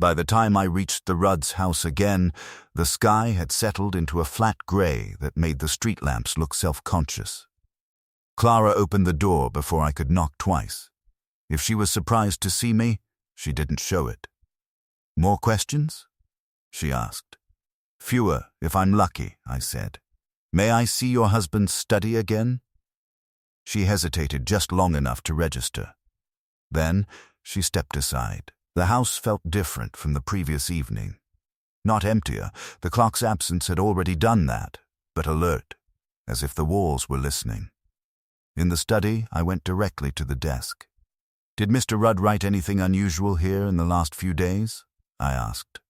By the time I reached the Rudds' house again, the sky had settled into a flat gray that made the street lamps look self-conscious. Clara opened the door before I could knock twice. If she was surprised to see me, She didn't show it. More questions? She asked. Fewer, if I'm lucky, I said. May I see your husband's study again? She hesitated just long enough to register. Then she stepped aside. The house felt different from the previous evening. Not emptier, the clock's absence had already done that, but alert, as if the walls were listening. In the study, I went directly to the desk. Did Mr. Rudd write anything unusual here in the last few days? I asked.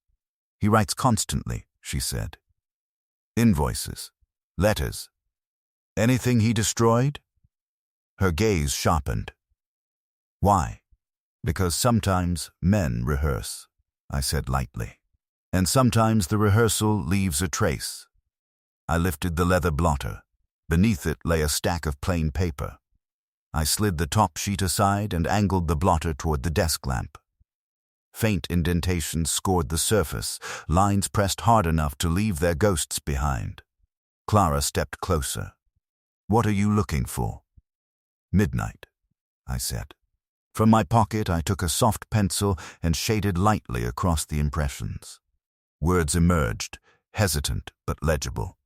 He writes constantly, she said. Invoices, letters. Anything he destroyed? Her gaze sharpened. Why? Because sometimes men rehearse, I said lightly. And sometimes the rehearsal leaves a trace. I lifted the leather blotter. Beneath it lay a stack of plain paper. I slid the top sheet aside and angled the blotter toward the desk lamp. Faint indentations scored the surface, lines pressed hard enough to leave their ghosts behind. Clara stepped closer. What are you looking for? Midnight, I said. From my pocket I took a soft pencil and shaded lightly across the impressions. Words emerged, hesitant but legible.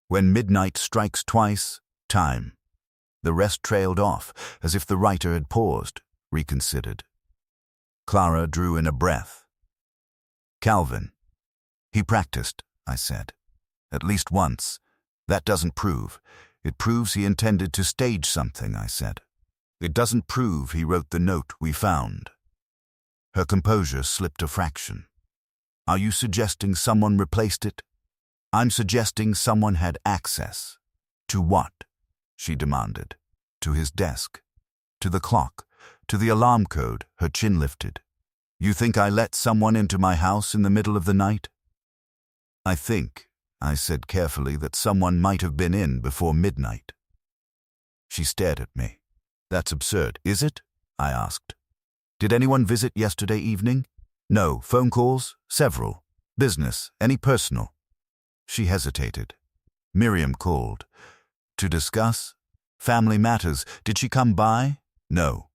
When midnight strikes twice, time. The rest trailed off, as if the writer had paused, reconsidered. Clara drew in a breath. Calvin. He practiced, I said. At least once. That doesn't prove. It proves he intended to stage something, I said. It doesn't prove he wrote the note we found. Her composure slipped a fraction. Are you suggesting someone replaced it? I'm suggesting someone had access. To what? She demanded. To his desk. To the clock. To the alarm code, her chin lifted. You think I let someone into my house in the middle of the night? I think, I said carefully, that someone might have been in before midnight. She stared at me. That's absurd, is it? I asked. Did anyone visit yesterday evening? No. Phone calls? Several. Business? Any personal? She hesitated. Miriam called. To discuss? Family matters. Did she come by? No.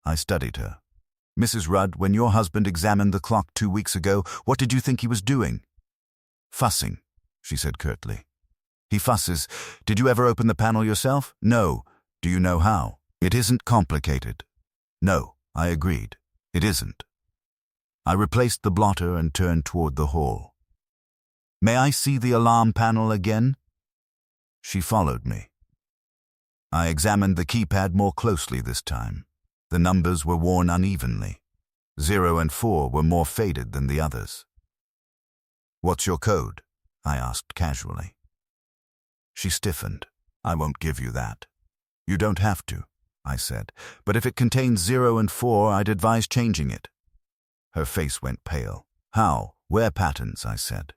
I studied her. Mrs. Rudd, when your husband examined the clock 2 weeks ago, what did you think he was doing? Fussing, she said curtly. He fusses. Did you ever open the panel yourself? No. Do you know how? It isn't complicated. No, I agreed. It isn't. I replaced the blotter and turned toward the hall. May I see the alarm panel again? She followed me. I examined the keypad more closely this time. The numbers were worn unevenly. 0 and 4 were more faded than the others. What's your code? I asked casually. She stiffened. I won't give you that. You don't have to, I said, but if it contains 0 and 4, I'd advise changing it. Her face went pale. How? Where patterns? I said.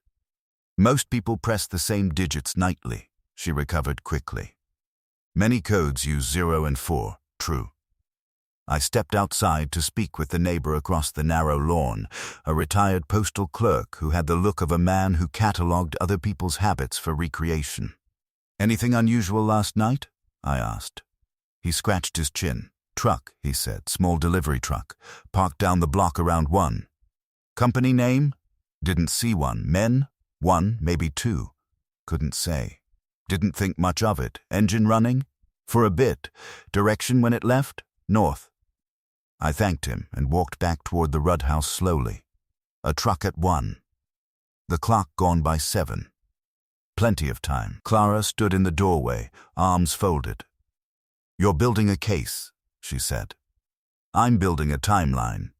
Most people press the same digits nightly. She recovered quickly. Many codes use 0 and 4, true. I stepped outside to speak with the neighbor across the narrow lawn, a retired postal clerk who had the look of a man who catalogued other people's habits for recreation. Anything unusual last night? I asked. He scratched his chin. Truck, he said, small delivery truck, parked down the block around 1. Company name? Didn't see one. Men? 1, maybe 2. Couldn't say. Didn't think much of it. Engine running? For a bit. Direction when it left? North. I thanked him and walked back toward the Rudd house slowly. A truck at 1. The clock gone by 7. Plenty of time. Clara stood in the doorway, arms folded. You're building a case, she said. I'm building a timeline.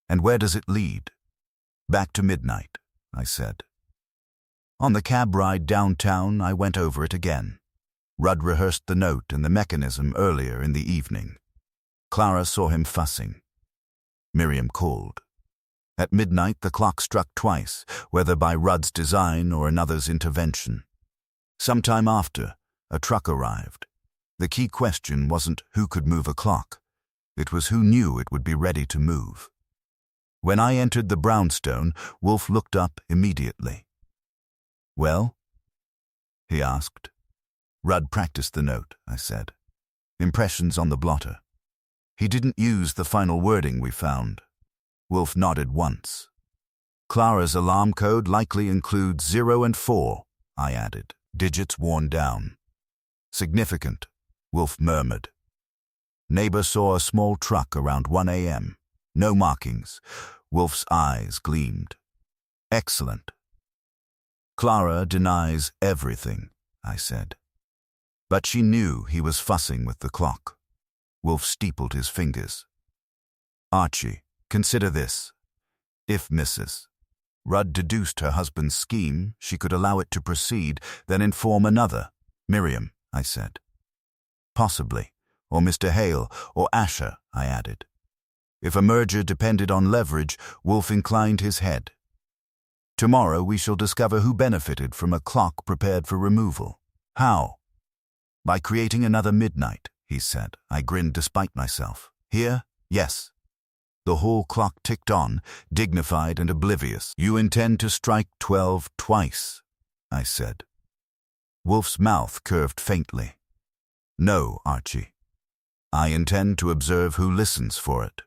And where does it lead? Back to midnight, I said. On the cab ride downtown, I went over it again. Rudd rehearsed the note and the mechanism earlier in the evening. Clara saw him fussing. Miriam called. At midnight, the clock struck twice, whether by Rudd's design or another's intervention. Sometime after, a truck arrived. The key question wasn't who could move a clock. It was who knew it would be ready to move. When I entered the brownstone, Wolfe looked up immediately. Well? He asked. Rudd practiced the note, I said. Impressions on the blotter. He didn't use the final wording we found. Wolfe nodded once. Clara's alarm code likely includes 0 and 4, I added, digits worn down. Significant, Wolfe murmured. Neighbor saw a small truck around 1 a.m. No markings. Wolfe's eyes gleamed. Excellent. Clara denies everything, I said. But she knew he was fussing with the clock. Wolfe steepled his fingers. Archie, consider this. If Mrs. Rudd deduced her husband's scheme, she could allow it to proceed, then inform another. Miriam, I said. Possibly. Or Mr. Hale, or Asher, I added. If a merger depended on leverage, Wolfe inclined his head. Tomorrow we shall discover who benefited from a clock prepared for removal. How? By creating another midnight, he said. I grinned despite myself. Here? Yes. The hall clock ticked on, dignified and oblivious. You intend to strike 12 twice, I said. Wolfe's mouth curved faintly. No, Archie. I intend to observe who listens for it.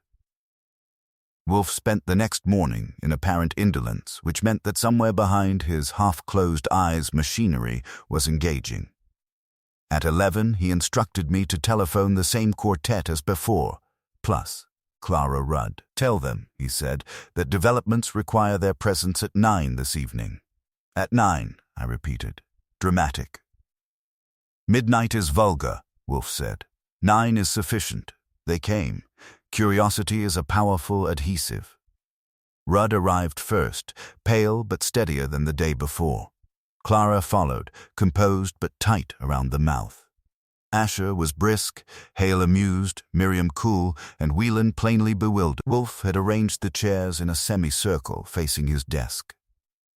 Wolfe spent the next morning in apparent indolence, which meant that somewhere behind his half-closed eyes machinery was engaging. At 11, he instructed me to telephone the same quartet as before, plus Clara Rudd. Tell them, he said, that developments require their presence at 9 this evening. At 9, I repeated. Dramatic. Midnight is vulgar, Wolfe said. 9 is sufficient. They came. Curiosity is a powerful adhesive. Rudd arrived first, pale but steadier than the day before. Clara followed, composed but tight around the mouth. Asher was brisk, Hale amused, Miriam cool, and Whelan plainly bewildered. Wolfe had arranged the chairs in a semicircle facing his desk.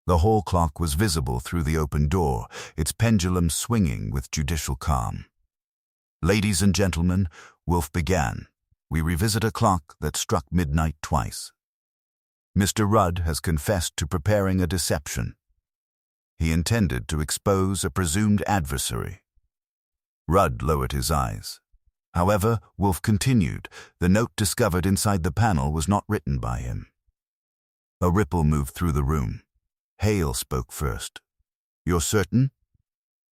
The hall clock was visible through the open door, its pendulum swinging with judicial calm. Ladies and gentlemen, Wolfe began. We revisit a clock that struck midnight twice. Mr. Rudd has confessed to preparing a deception. He intended to expose a presumed adversary. Rudd lowered his eyes. However, Wolfe continued, the note discovered inside the panel was not written by him. A ripple moved through the room. Hale spoke first. You're certain?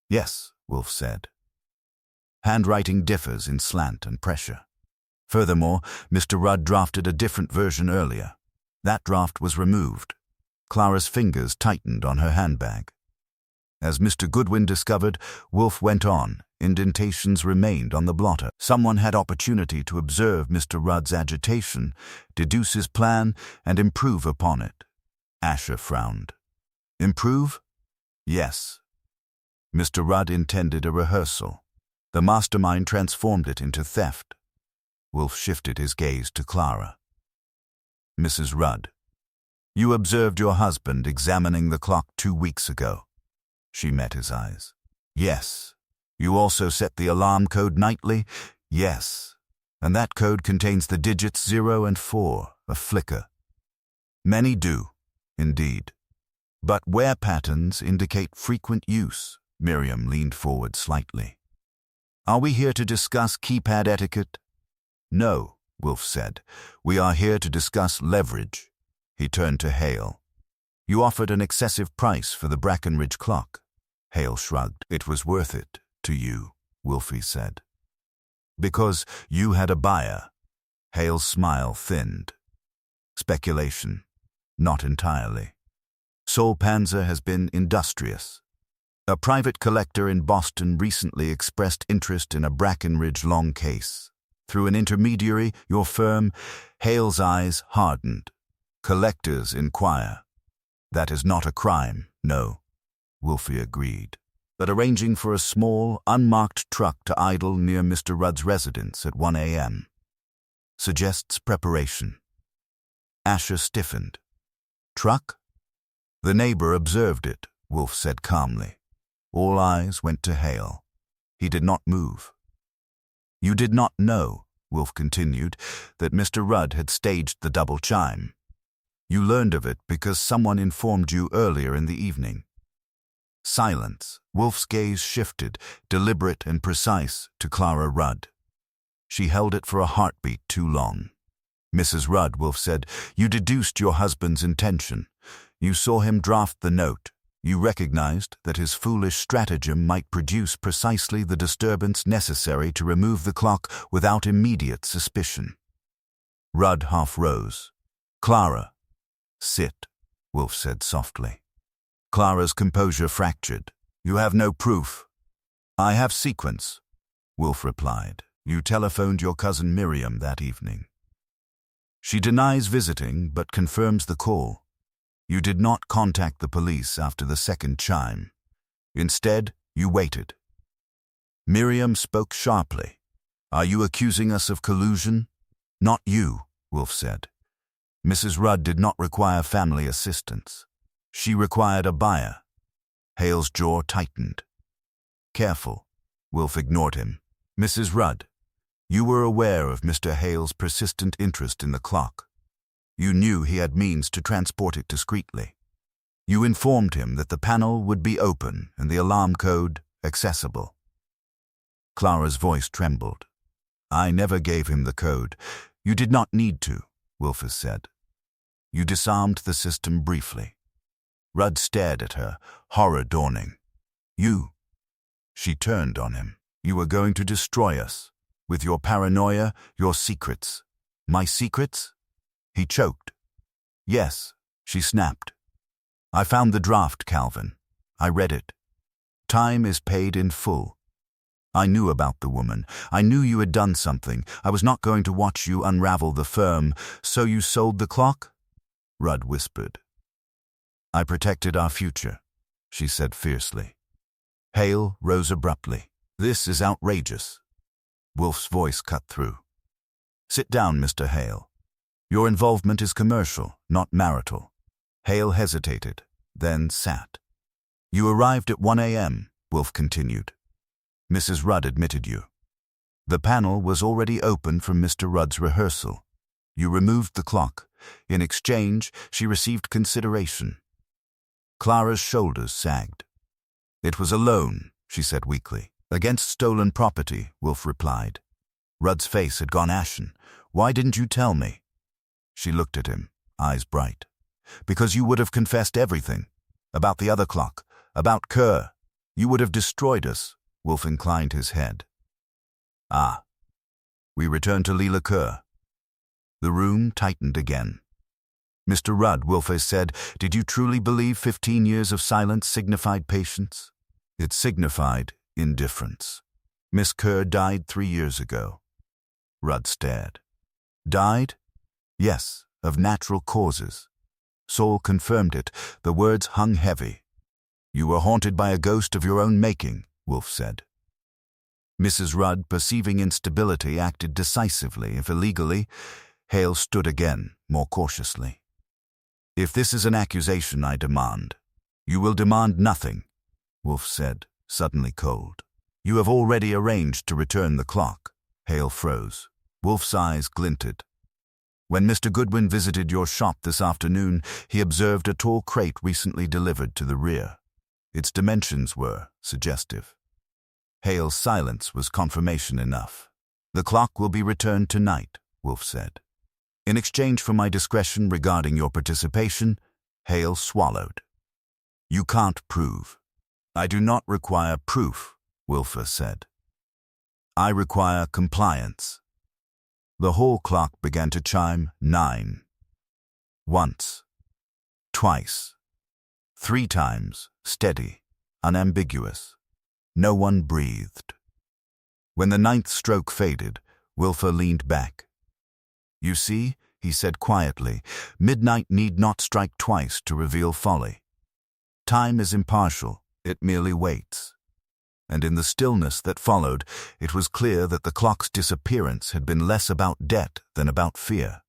Yes, Wolfe said. Handwriting differs in slant and pressure. Furthermore, Mr. Rudd drafted a different version earlier. That draft was removed. Clara's fingers tightened on her handbag. As Mr. Goodwin discovered, Wolfe went on. Indentations remained on the blotter. Someone had opportunity to observe Mr. Rudd's agitation, deduce his plan, and improve upon it. Asher frowned. Improve? Yes. Mr. Rudd intended a rehearsal. The mastermind transformed it into theft. Wolfe shifted his gaze to Clara. Mrs. Rudd, you observed your husband examining the clock 2 weeks ago. She met his eyes. Yes. You also set the alarm code nightly? Yes. And that code contains the digits 0 and 4, a flicker. Many do, indeed. But wear patterns indicate frequent use. Miriam leaned forward slightly. Are we here to discuss keypad etiquette? No, Wolfe said. We are here to discuss leverage. He turned to Hale. You offered an excessive price for the Brackenridge clock. Hale shrugged. It was worth it to you, Wolfe said. Because you had a buyer. Hale's smile thinned. Speculation. Not entirely. Sol Panzer has been industrious. A private collector in Boston recently expressed interest in a Brackenridge long case. Through an intermediary, your firm, Hale's eyes hardened. Collectors inquire. That is not a crime, no, Wolfe agreed. But arranging for a small, unmarked truck to idle near Mr. Rudd's residence at 1 a.m. suggests preparation. Asher stiffened. Truck? The neighbor observed it, Wolfe said calmly. All eyes went to Hale. He did not move. You did not know, Wolfe continued, that Mr. Rudd had staged the double chime. You learned of it because someone informed you earlier in the evening. Silence. Wolfe's gaze shifted, deliberate and precise, to Clara Rudd. She held it for a heartbeat too long. Mrs. Rudd, Wolfe said, you deduced your husband's intention. You saw him draft the note. You recognized that his foolish stratagem might produce precisely the disturbance necessary to remove the clock without immediate suspicion. Rudd half rose. Clara. Sit, Wolfe said softly. Clara's composure fractured. You have no proof. I have sequence, Wolfe replied. You telephoned your cousin Miriam that evening. She denies visiting but confirms the call. You did not contact the police after the second chime. Instead, you waited. Miriam spoke sharply. Are you accusing us of collusion? Not you, Wolfe said. Mrs. Rudd did not require family assistance. She required a buyer. Hale's jaw tightened. Careful, Wolfe ignored him. Mrs. Rudd, you were aware of Mr. Hale's persistent interest in the clock. You knew he had means to transport it discreetly. You informed him that the panel would be open and the alarm code accessible. Clara's voice trembled. I never gave him the code. You did not need to, Wolfe said. You disarmed the system briefly. Rudd stared at her, horror dawning. You. She turned on him. You were going to destroy us. With your paranoia, your secrets. My secrets? He choked. Yes, she snapped. I found the draft, Calvin. I read it. Time is paid in full. I knew about the woman. I knew you had done something. I was not going to watch you unravel the firm. So you sold the clock? Rudd whispered. I protected our future, she said fiercely. Hale rose abruptly. This is outrageous. Wolfe's voice cut through. Sit down, Mr. Hale. Your involvement is commercial, not marital. Hale hesitated, then sat. You arrived at 1 a.m., Wolfe continued. Mrs. Rudd admitted you. The panel was already open from Mr. Rudd's rehearsal. You removed the clock. In exchange, she received consideration. Clara's shoulders sagged. It was a loan, she said weakly. Against stolen property, Wolfe replied. Rudd's face had gone ashen. Why didn't you tell me? She looked at him, eyes bright. Because you would have confessed everything. About the other clock. About Kerr. You would have destroyed us. Wolfe inclined his head. Ah. We returned to Leela Kerr. The room tightened again. Mr. Rudd, Wolfe said, did you truly believe 15 years of silence signified patience? It signified indifference. Miss Kerr died 3 years ago. Rudd stared. Died? Yes, of natural causes. Saul confirmed it. The words hung heavy. You were haunted by a ghost of your own making, Wolfe said. Mrs. Rudd, perceiving instability, acted decisively, if illegally. Hale stood again, more cautiously. If this is an accusation I demand, you will demand nothing, Wolfe said, suddenly cold. You have already arranged to return the clock. Hale froze. Wolfe's eyes glinted. When Mr. Goodwin visited your shop this afternoon, he observed a tall crate recently delivered to the rear. Its dimensions were suggestive. Hale's silence was confirmation enough. The clock will be returned tonight, Wolfe said. In exchange for my discretion regarding your participation, Hale swallowed. You can't prove. I do not require proof, Wolfe said. I require compliance. The hall clock began to chime 9. Once. Twice. 3 times, steady, unambiguous. No one breathed. When the 9th stroke faded, Wolfe leaned back. You see, he said quietly, midnight need not strike twice to reveal folly. Time is impartial, it merely waits. And in the stillness that followed, it was clear that the clock's disappearance had been less about debt than about fear,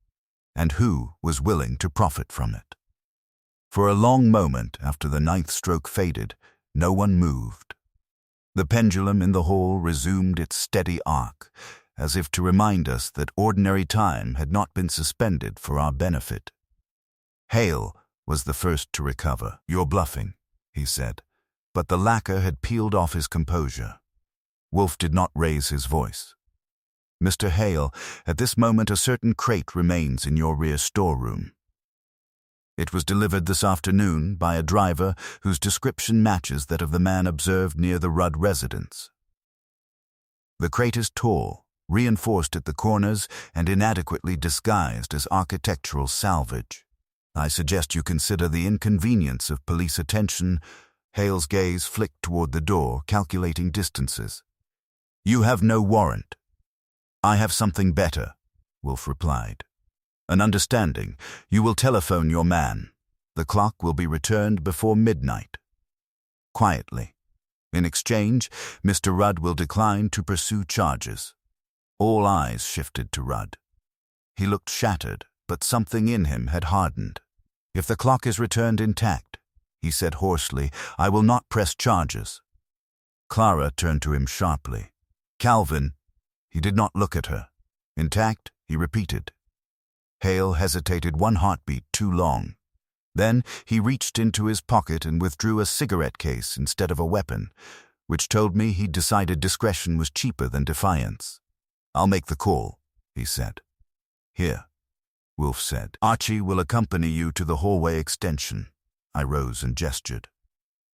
and who was willing to profit from it. For a long moment after the 9th stroke faded, no one moved. The pendulum in the hall resumed its steady arc, as if to remind us that ordinary time had not been suspended for our benefit. Hale was the first to recover. You're bluffing, he said, but the lacquer had peeled off his composure. Wolfe did not raise his voice. Mr. Hale, at this moment a certain crate remains in your rear storeroom. It was delivered this afternoon by a driver whose description matches that of the man observed near the Rudd residence. The crate is tall, reinforced at the corners, and inadequately disguised as architectural salvage. I suggest you consider the inconvenience of police attention. Hale's gaze flicked toward the door, calculating distances. You have no warrant. I have something better, Wolfe replied. An understanding. You will telephone your man. The clock will be returned before midnight. Quietly. In exchange, Mr. Rudd will decline to pursue charges. All eyes shifted to Rudd. He looked shattered, but something in him had hardened. If the clock is returned intact, he said hoarsely, I will not press charges. Clara turned to him sharply. Calvin. He did not look at her. Intact, he repeated. Hale hesitated one heartbeat too long. Then he reached into his pocket and withdrew a cigarette case instead of a weapon, which told me he'd decided discretion was cheaper than defiance. I'll make the call, he said. Here, Wolfe said. Archie will accompany you to the hallway extension. I rose and gestured.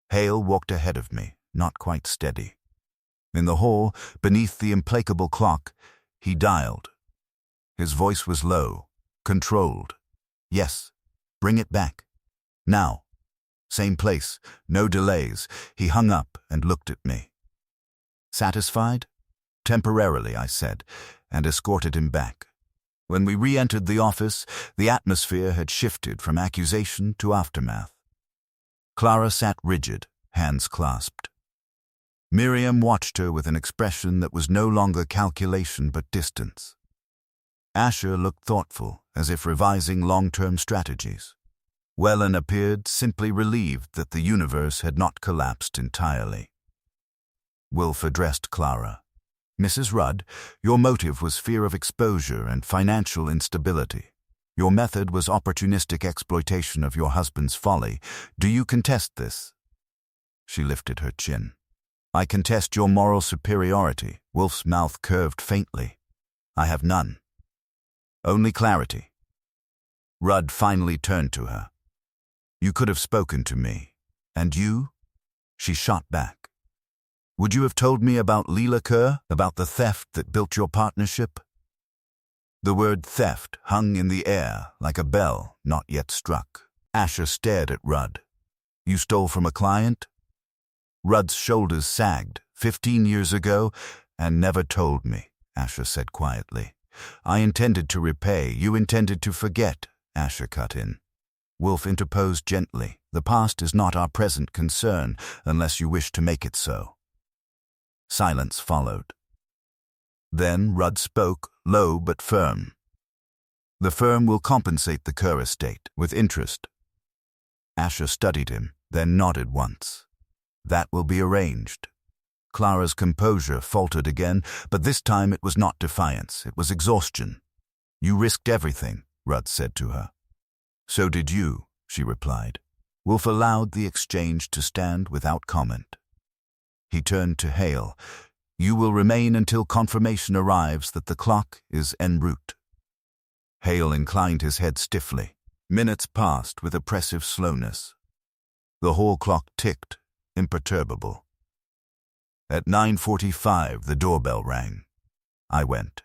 Hale walked ahead of me, not quite steady. In the hall, beneath the implacable clock, he dialed. His voice was low, controlled. Yes, bring it back. Now. Same place, no delays. He hung up and looked at me. Satisfied? Temporarily, I said, and escorted him back. When we re-entered the office, the atmosphere had shifted from accusation to aftermath. Clara sat rigid, hands clasped. Miriam watched her with an expression that was no longer calculation but distance. Asher looked thoughtful, as if revising long-term strategies. Wellen appeared simply relieved that the universe had not collapsed entirely. Wolfe addressed Clara. Mrs. Rudd, your motive was fear of exposure and financial instability. Your method was opportunistic exploitation of your husband's folly. Do you contest this? She lifted her chin. I contest your moral superiority. Wolfe's mouth curved faintly. I have none. Only clarity. Rudd finally turned to her. You could have spoken to me. And you? She shot back. Would you have told me about Leela Kerr, about the theft that built your partnership? The word theft hung in the air like a bell not yet struck. Asher stared at Rudd. You stole from a client? Rudd's shoulders sagged. 15 years ago, and never told me, Asher said quietly. I intended to repay. You intended to forget, Asher cut in. Wolfe interposed gently. The past is not our present concern, unless you wish to make it so. Silence followed. Then Rudd spoke, low but firm. The firm will compensate the Kerr estate, with interest. Asher studied him, then nodded once. That will be arranged. Clara's composure faltered again, but this time it was not defiance, it was exhaustion. You risked everything, Rudd said to her. So did you, she replied. Wolfe allowed the exchange to stand without comment. He turned to Hale. You will remain until confirmation arrives that the clock is en route. Hale inclined his head stiffly. Minutes passed with oppressive slowness. The hall clock ticked, imperturbable. At 9:45 the doorbell rang. I went.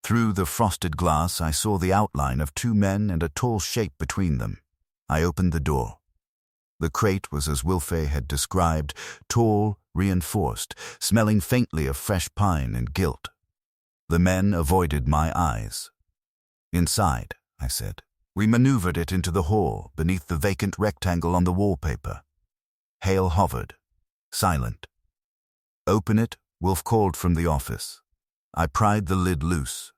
Through the frosted glass I saw the outline of 2 men and a tall shape between them. I opened the door. The crate was as Wolfe had described, tall, reinforced, smelling faintly of fresh pine and gilt. The men avoided my eyes. Inside, I said. We maneuvered it into the hall, beneath the vacant rectangle on the wallpaper. Hale hovered, silent. Open it, Wolfe called from the office. I pried the lid loose.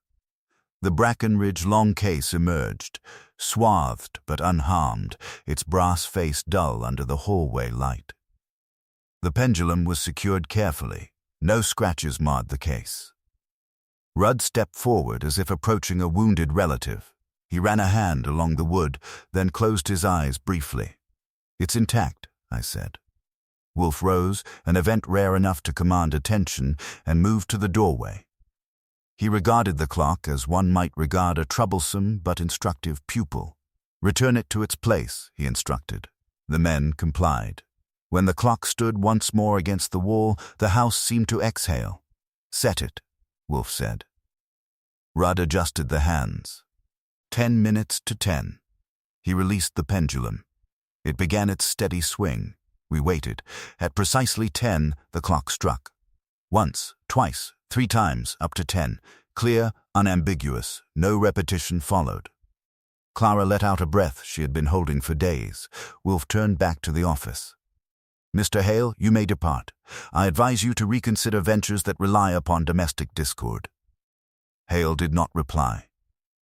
The Brackenridge long case emerged, swathed but unharmed, its brass face dull under the hallway light. The pendulum was secured carefully. No scratches marred the case. Rudd stepped forward as if approaching a wounded relative. He ran a hand along the wood, then closed his eyes briefly. It's intact, I said. Wolfe rose, an event rare enough to command attention, and moved to the doorway. He regarded the clock as one might regard a troublesome but instructive pupil. "Return it to its place," he instructed. The men complied. When the clock stood once more against the wall, the house seemed to exhale. "Set it," Wolfe said. Rudd adjusted the hands. 10 minutes to 10. He released the pendulum. It began its steady swing. We waited. At precisely 10, the clock struck. Once, twice, 3 times, up to 10. Clear, unambiguous, no repetition followed. Clara let out a breath she had been holding for days. Wolfe turned back to the office. "Mr. Hale, you may depart. I advise you to reconsider ventures that rely upon domestic discord." Hale did not reply.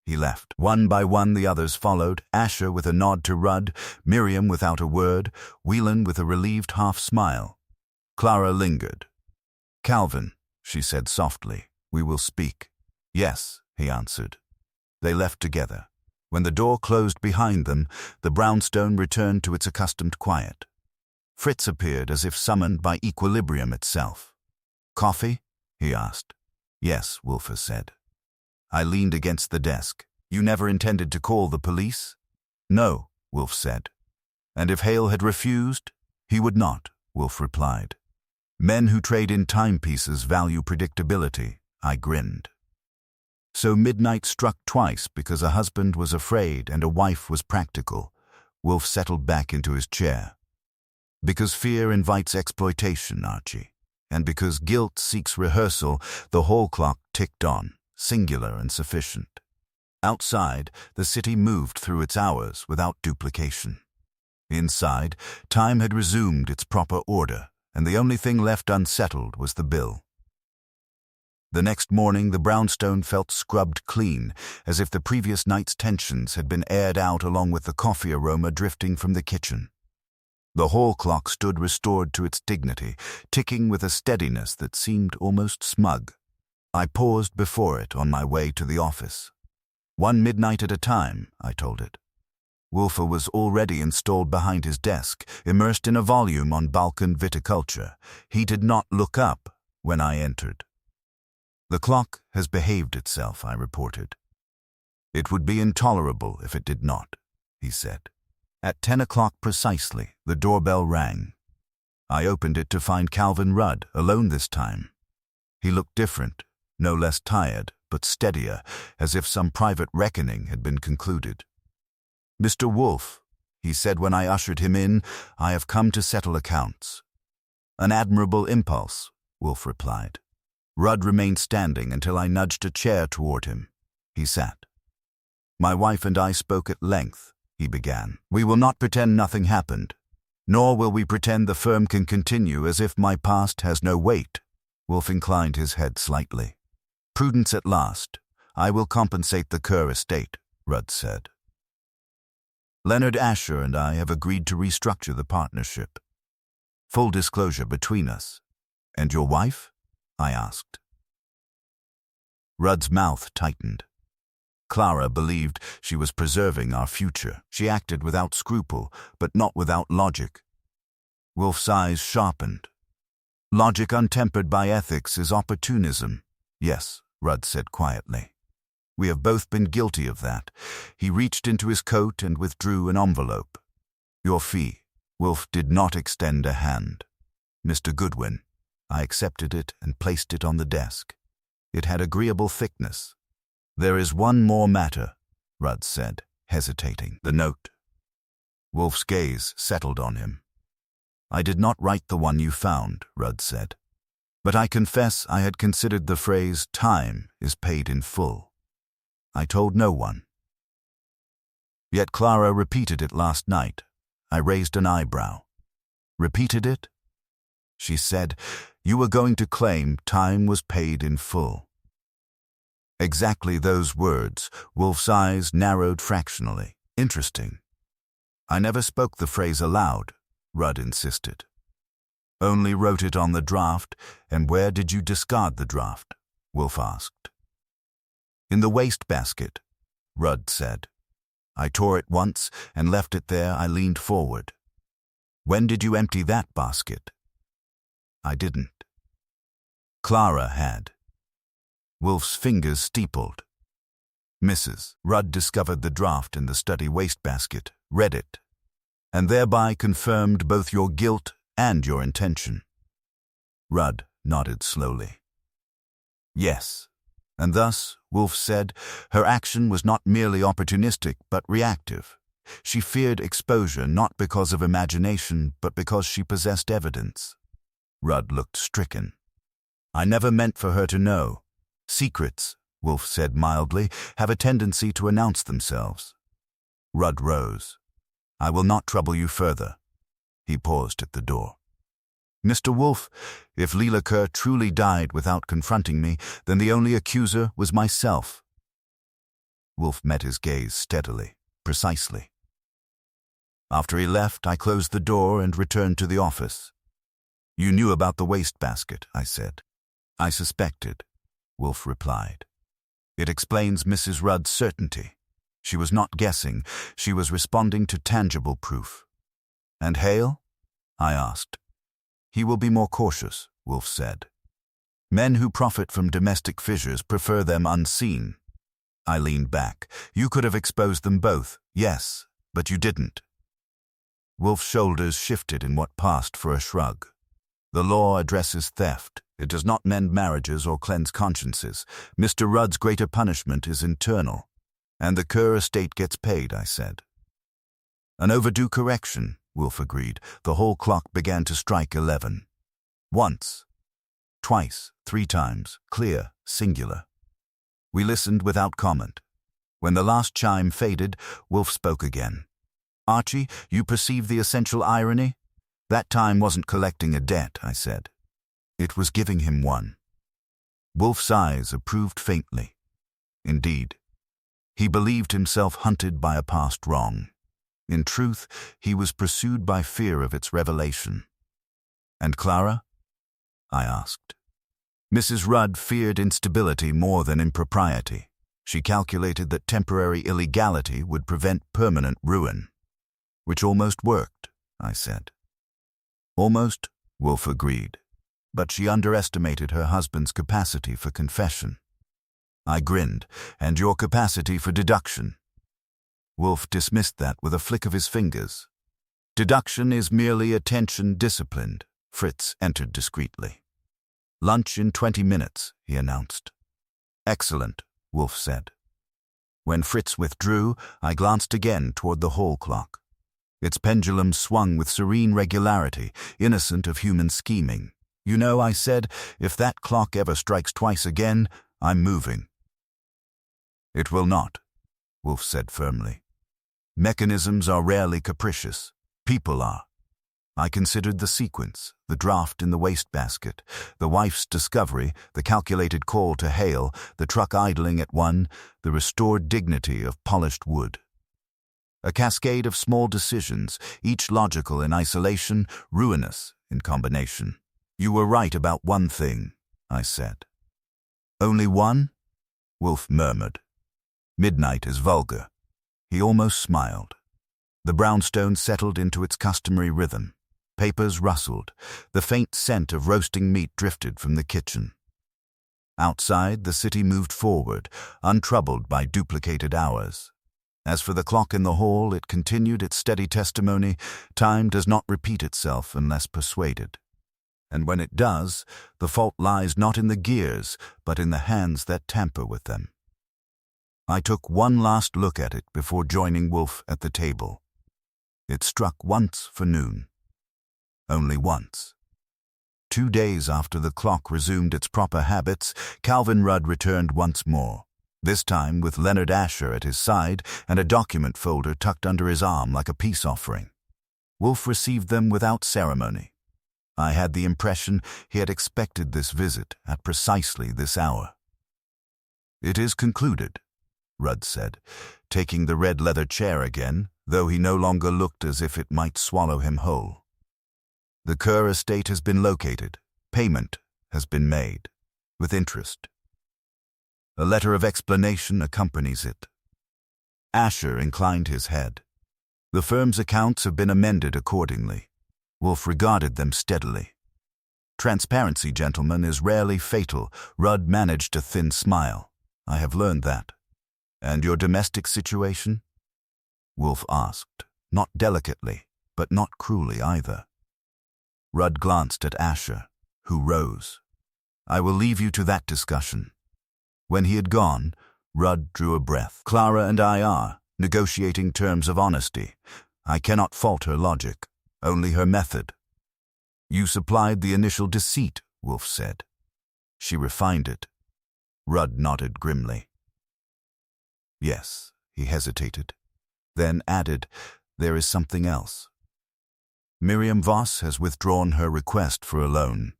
He left. One by one the others followed, Asher with a nod to Rudd, Miriam without a word, Whelan with a relieved half-smile. Clara lingered. "Calvin," she said softly, "we will speak." "Yes," he answered. They left together. When the door closed behind them, the brownstone returned to its accustomed quiet. Fritz appeared as if summoned by equilibrium itself. "Coffee?" he asked. "Yes," Wolfe said. I leaned against the desk. "You never intended to call the police?" "No," Wolfe said. "And if Hale had refused?" "He would not," Wolfe replied. "Men who trade in timepieces value predictability," I grinned. So midnight struck twice because a husband was afraid and a wife was practical. Wolfe settled back into his chair. "Because fear invites exploitation, Archie. And because guilt seeks rehearsal, the hall clock ticked on, singular and sufficient. Outside, the city moved through its hours without duplication. Inside, time had resumed its proper order, and the only thing left unsettled was the bill. The next morning, the brownstone felt scrubbed clean, as if the previous night's tensions had been aired out along with the coffee aroma drifting from the kitchen. The hall clock stood restored to its dignity, ticking with a steadiness that seemed almost smug. I paused before it on my way to the office. 1 midnight at a time, I told it. Wolfe was already installed behind his desk, immersed in a volume on Balkan viticulture. He did not look up when I entered. "The clock has behaved itself," I reported. "It would be intolerable if it did not," he said. At 10 o'clock precisely, the doorbell rang. I opened it to find Calvin Rudd, alone this time. He looked different, no less tired, but steadier, as if some private reckoning had been concluded. "Mr. Wolfe," he said when I ushered him in, "I have come to settle accounts." "An admirable impulse," Wolfe replied. Rudd remained standing until I nudged a chair toward him. He sat. "My wife and I spoke at length," he began. "We will not pretend nothing happened, nor will we pretend the firm can continue as if my past has no weight." Wolfe inclined his head slightly. "Prudence at last. I will compensate the Kerr estate," Rudd said. "Leonard Asher and I have agreed to restructure the partnership. Full disclosure between us." "And your wife?" I asked. Rudd's mouth tightened. Clara believed she was preserving our future. She acted without scruple, but not without logic. Wolfe's eyes sharpened. "Logic untempered by ethics is opportunism." "Yes," Rudd said quietly. "We have both been guilty of that." He reached into his coat and withdrew an envelope. "Your fee." Wolfe did not extend a hand. "Mr. Goodwin." I accepted it and placed it on the desk. It had agreeable thickness. "There is one more matter," Rudd said, hesitating. "The note." Wolfe's gaze settled on him. "I did not write the one you found," Rudd said. "But I confess I had considered the phrase 'time is paid in full.' I told no one." "Yet Clara repeated it last night." I raised an eyebrow. "Repeated it?" She said, "You were going to claim time was paid in full." Exactly those words. Wolfe's eyes narrowed fractionally. "Interesting." "I never spoke the phrase aloud," Rudd insisted. "Only wrote it on the draft. And where did you discard the draft?" Wolfe asked. "In the wastebasket," Rudd said. "I tore it once and left it there." I leaned forward. "When did you empty that basket?" "I didn't." "Clara had." Wolfe's fingers steepled. Mrs. Rudd discovered the draft in the study wastebasket, read it, and thereby confirmed both your guilt and your intention. Rudd nodded slowly. Yes, and thus, Wolfe said, her action was not merely opportunistic but reactive. She feared exposure not because of imagination but because she possessed evidence. Rudd looked stricken. I never meant for her to know. Secrets, Wolfe said mildly, have a tendency to announce themselves. Rudd rose. I will not trouble you further. He paused at the door. Mr. Wolfe, if Leela Kerr truly died without confronting me, then the only accuser was myself. Wolfe met his gaze steadily, precisely. After he left, I closed the door and returned to the office. You knew about the wastebasket, I said. I suspected, Wolfe replied. It explains Mrs. Rudd's certainty. She was not guessing, she was responding to tangible proof. And Hale? I asked. He will be more cautious, Wolfe said. Men who profit from domestic fissures prefer them unseen. I leaned back. You could have exposed them both, yes, but you didn't. Wolfe's shoulders shifted in what passed for a shrug. The law addresses theft. It does not mend marriages or cleanse consciences. Mr. Rudd's greater punishment is internal. And the Kerr estate gets paid, I said. An overdue correction, Wolfe agreed. The whole clock began to strike 11. Once, twice, 3 times, clear, singular. We listened without comment. When the last chime faded, Wolfe spoke again. Archie, you perceive the essential irony? That time wasn't collecting a debt, I said. It was giving him one. Wolfe's eyes approved faintly. Indeed, he believed himself hunted by a past wrong. In truth, he was pursued by fear of its revelation. And Clara? I asked. Mrs. Rudd feared instability more than impropriety. She calculated that temporary illegality would prevent permanent ruin. Which almost worked, I said. Almost, Wolfe agreed. But she underestimated her husband's capacity for confession. I grinned. And your capacity for deduction. Wolfe dismissed that with a flick of his fingers. Deduction is merely attention disciplined. Fritz entered discreetly. Lunch in 20 minutes, he announced. Excellent, Wolfe said. When Fritz withdrew, I glanced again toward the hall clock. Its pendulum swung with serene regularity, innocent of human scheming. You know, I said, if that clock ever strikes twice again, I'm moving. It will not, Wolfe said firmly. Mechanisms are rarely capricious. People are. I considered the sequence, the draft in the wastebasket, the wife's discovery, the calculated call to Hale, the truck idling at 1, the restored dignity of polished wood. A cascade of small decisions, each logical in isolation, ruinous in combination. You were right about one thing, I said. Only one? Wolfe murmured. Midnight is vulgar. He almost smiled. The brownstone settled into its customary rhythm. Papers rustled. The faint scent of roasting meat drifted from the kitchen. Outside, the city moved forward, untroubled by duplicated hours. As for the clock in the hall, it continued its steady testimony. Time does not repeat itself unless persuaded. And when it does, the fault lies not in the gears, but in the hands that tamper with them. I took one last look at it before joining Wolfe at the table. It struck once for noon. Only once. 2 days after the clock resumed its proper habits, Calvin Rudd returned once more, this time with Leonard Asher at his side and a document folder tucked under his arm like a peace offering. Wolfe received them without ceremony. I had the impression he had expected this visit at precisely this hour. It is concluded, Rudd said, taking the red leather chair again, though he no longer looked as if it might swallow him whole. The Kerr estate has been located. Payment has been made, with interest. A letter of explanation accompanies it. Asher inclined his head. The firm's accounts have been amended accordingly. Wolfe regarded them steadily. Transparency, gentlemen, is rarely fatal. Rudd managed a thin smile. I have learned that. And your domestic situation? Wolfe asked, not delicately, but not cruelly either. Rudd glanced at Asher, who rose. I will leave you to that discussion. When he had gone, Rudd drew a breath. Clara and I are negotiating terms of honesty. I cannot fault her logic, only her method. You supplied the initial deceit, Wolfe said. She refined it. Rudd nodded grimly. Yes, he hesitated, then added, there is something else. Miriam Voss has withdrawn her request for a loan.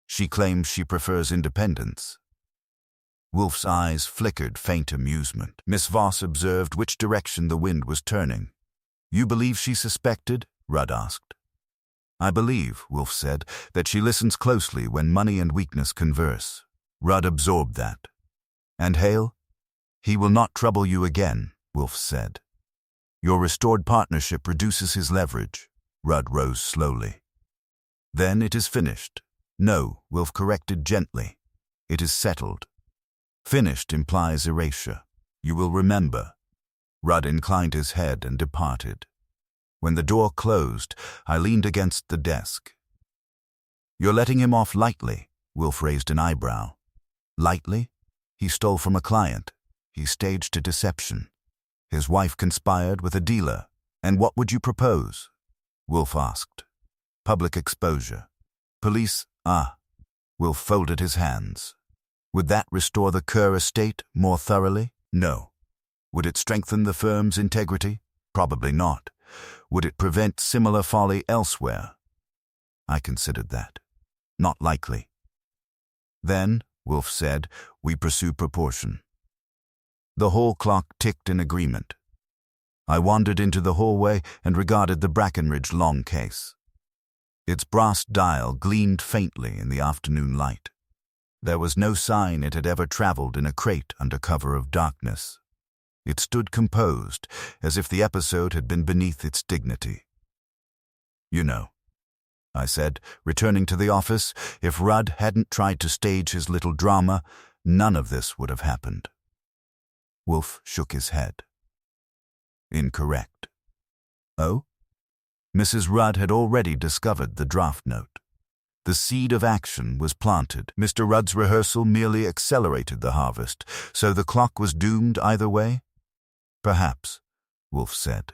She claims she prefers independence. Wolfe's eyes flickered faint amusement. Miss Voss observed which direction the wind was turning. You believe she suspected? Rudd asked. I believe, Wolfe said, that she listens closely when money and weakness converse. Rudd absorbed that. And Hale? He will not trouble you again, Wolfe said. Your restored partnership reduces his leverage. Rudd rose slowly. Then it is finished. No, Wolfe corrected gently. It is settled. Finished implies erasure. You will remember. Rudd inclined his head and departed. When the door closed, I leaned against the desk. You're letting him off lightly, Wolfe raised an eyebrow. Lightly? He stole from a client. He staged a deception. His wife conspired with a dealer. And what would you propose? Wolfe asked. Public exposure. Police, Wolfe folded his hands. Would that restore the Kerr estate more thoroughly? No. Would it strengthen the firm's integrity? Probably not. Would it prevent similar folly elsewhere? I considered that. Not likely. Then, Wolfe said, we pursue proportion. The hall clock ticked in agreement. I wandered into the hallway and regarded the Brackenridge long case. Its brass dial gleamed faintly in the afternoon light. There was no sign it had ever traveled in a crate under cover of darkness. It stood composed, as if the episode had been beneath its dignity. You know, I said, returning to the office, if Rudd hadn't tried to stage his little drama, none of this would have happened. Wolfe shook his head. Incorrect. Oh? Mrs. Rudd had already discovered the draft note. The seed of action was planted. Mr. Rudd's rehearsal merely accelerated the harvest, so the clock was doomed either way? Perhaps, Wolfe said.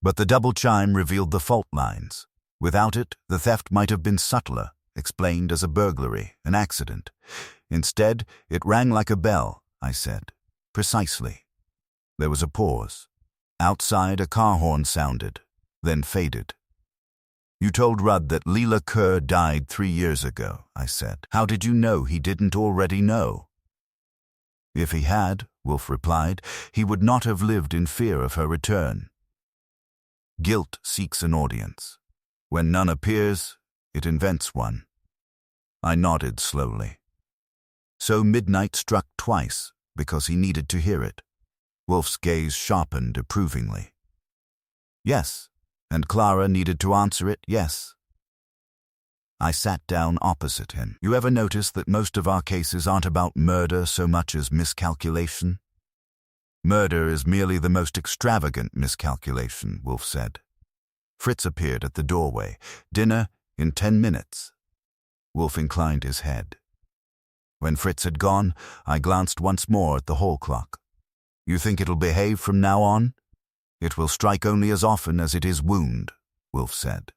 But the double chime revealed the fault lines. Without it, the theft might have been subtler, explained as a burglary, an accident. Instead, it rang like a bell, I said. Precisely. There was a pause. Outside, a car horn sounded, then faded. You told Rudd that Leela Kerr died 3 years ago, I said. How did you know he didn't already know? If he had, Wolfe replied, he would not have lived in fear of her return. Guilt seeks an audience. When none appears, it invents one. I nodded slowly. So midnight struck twice, because he needed to hear it. Wolfe's gaze sharpened approvingly. Yes, and Clara needed to answer it, yes. I sat down opposite him. You ever notice that most of our cases aren't about murder so much as miscalculation? Murder is merely the most extravagant miscalculation, Wolfe said. Fritz appeared at the doorway. Dinner in 10 minutes. Wolfe inclined his head. When Fritz had gone, I glanced once more at the hall clock. You think it'll behave from now on? It will strike only as often as it is wound, Wolfe said.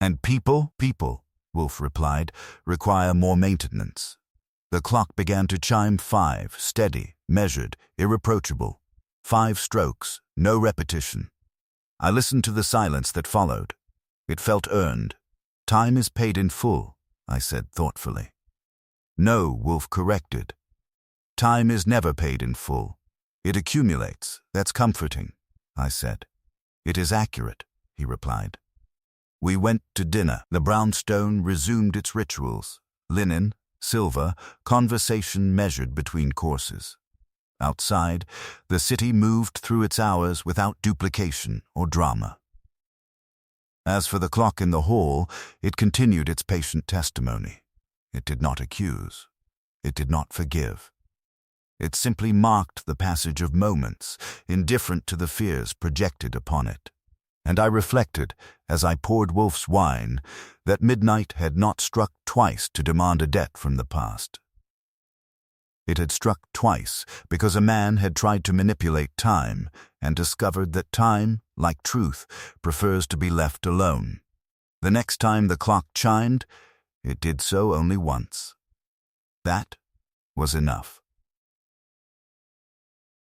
And people, Wolfe replied, require more maintenance. The clock began to chime 5, steady, measured, irreproachable. 5 strokes, no repetition. I listened to the silence that followed. It felt earned. Time is paid in full, I said thoughtfully. No, Wolfe corrected. Time is never paid in full. It accumulates. That's comforting, I said. It is accurate, he replied. We went to dinner. The brownstone resumed its rituals. Linen, silver, conversation measured between courses. Outside, the city moved through its hours without duplication or drama. As for the clock in the hall, it continued its patient testimony. It did not accuse. It did not forgive. It simply marked the passage of moments, indifferent to the fears projected upon it. And I reflected, as I poured Wolfe's wine, that midnight had not struck twice to demand a debt from the past. It had struck twice because a man had tried to manipulate time and discovered that time, like truth, prefers to be left alone. The next time the clock chimed, it did so only once. That was enough.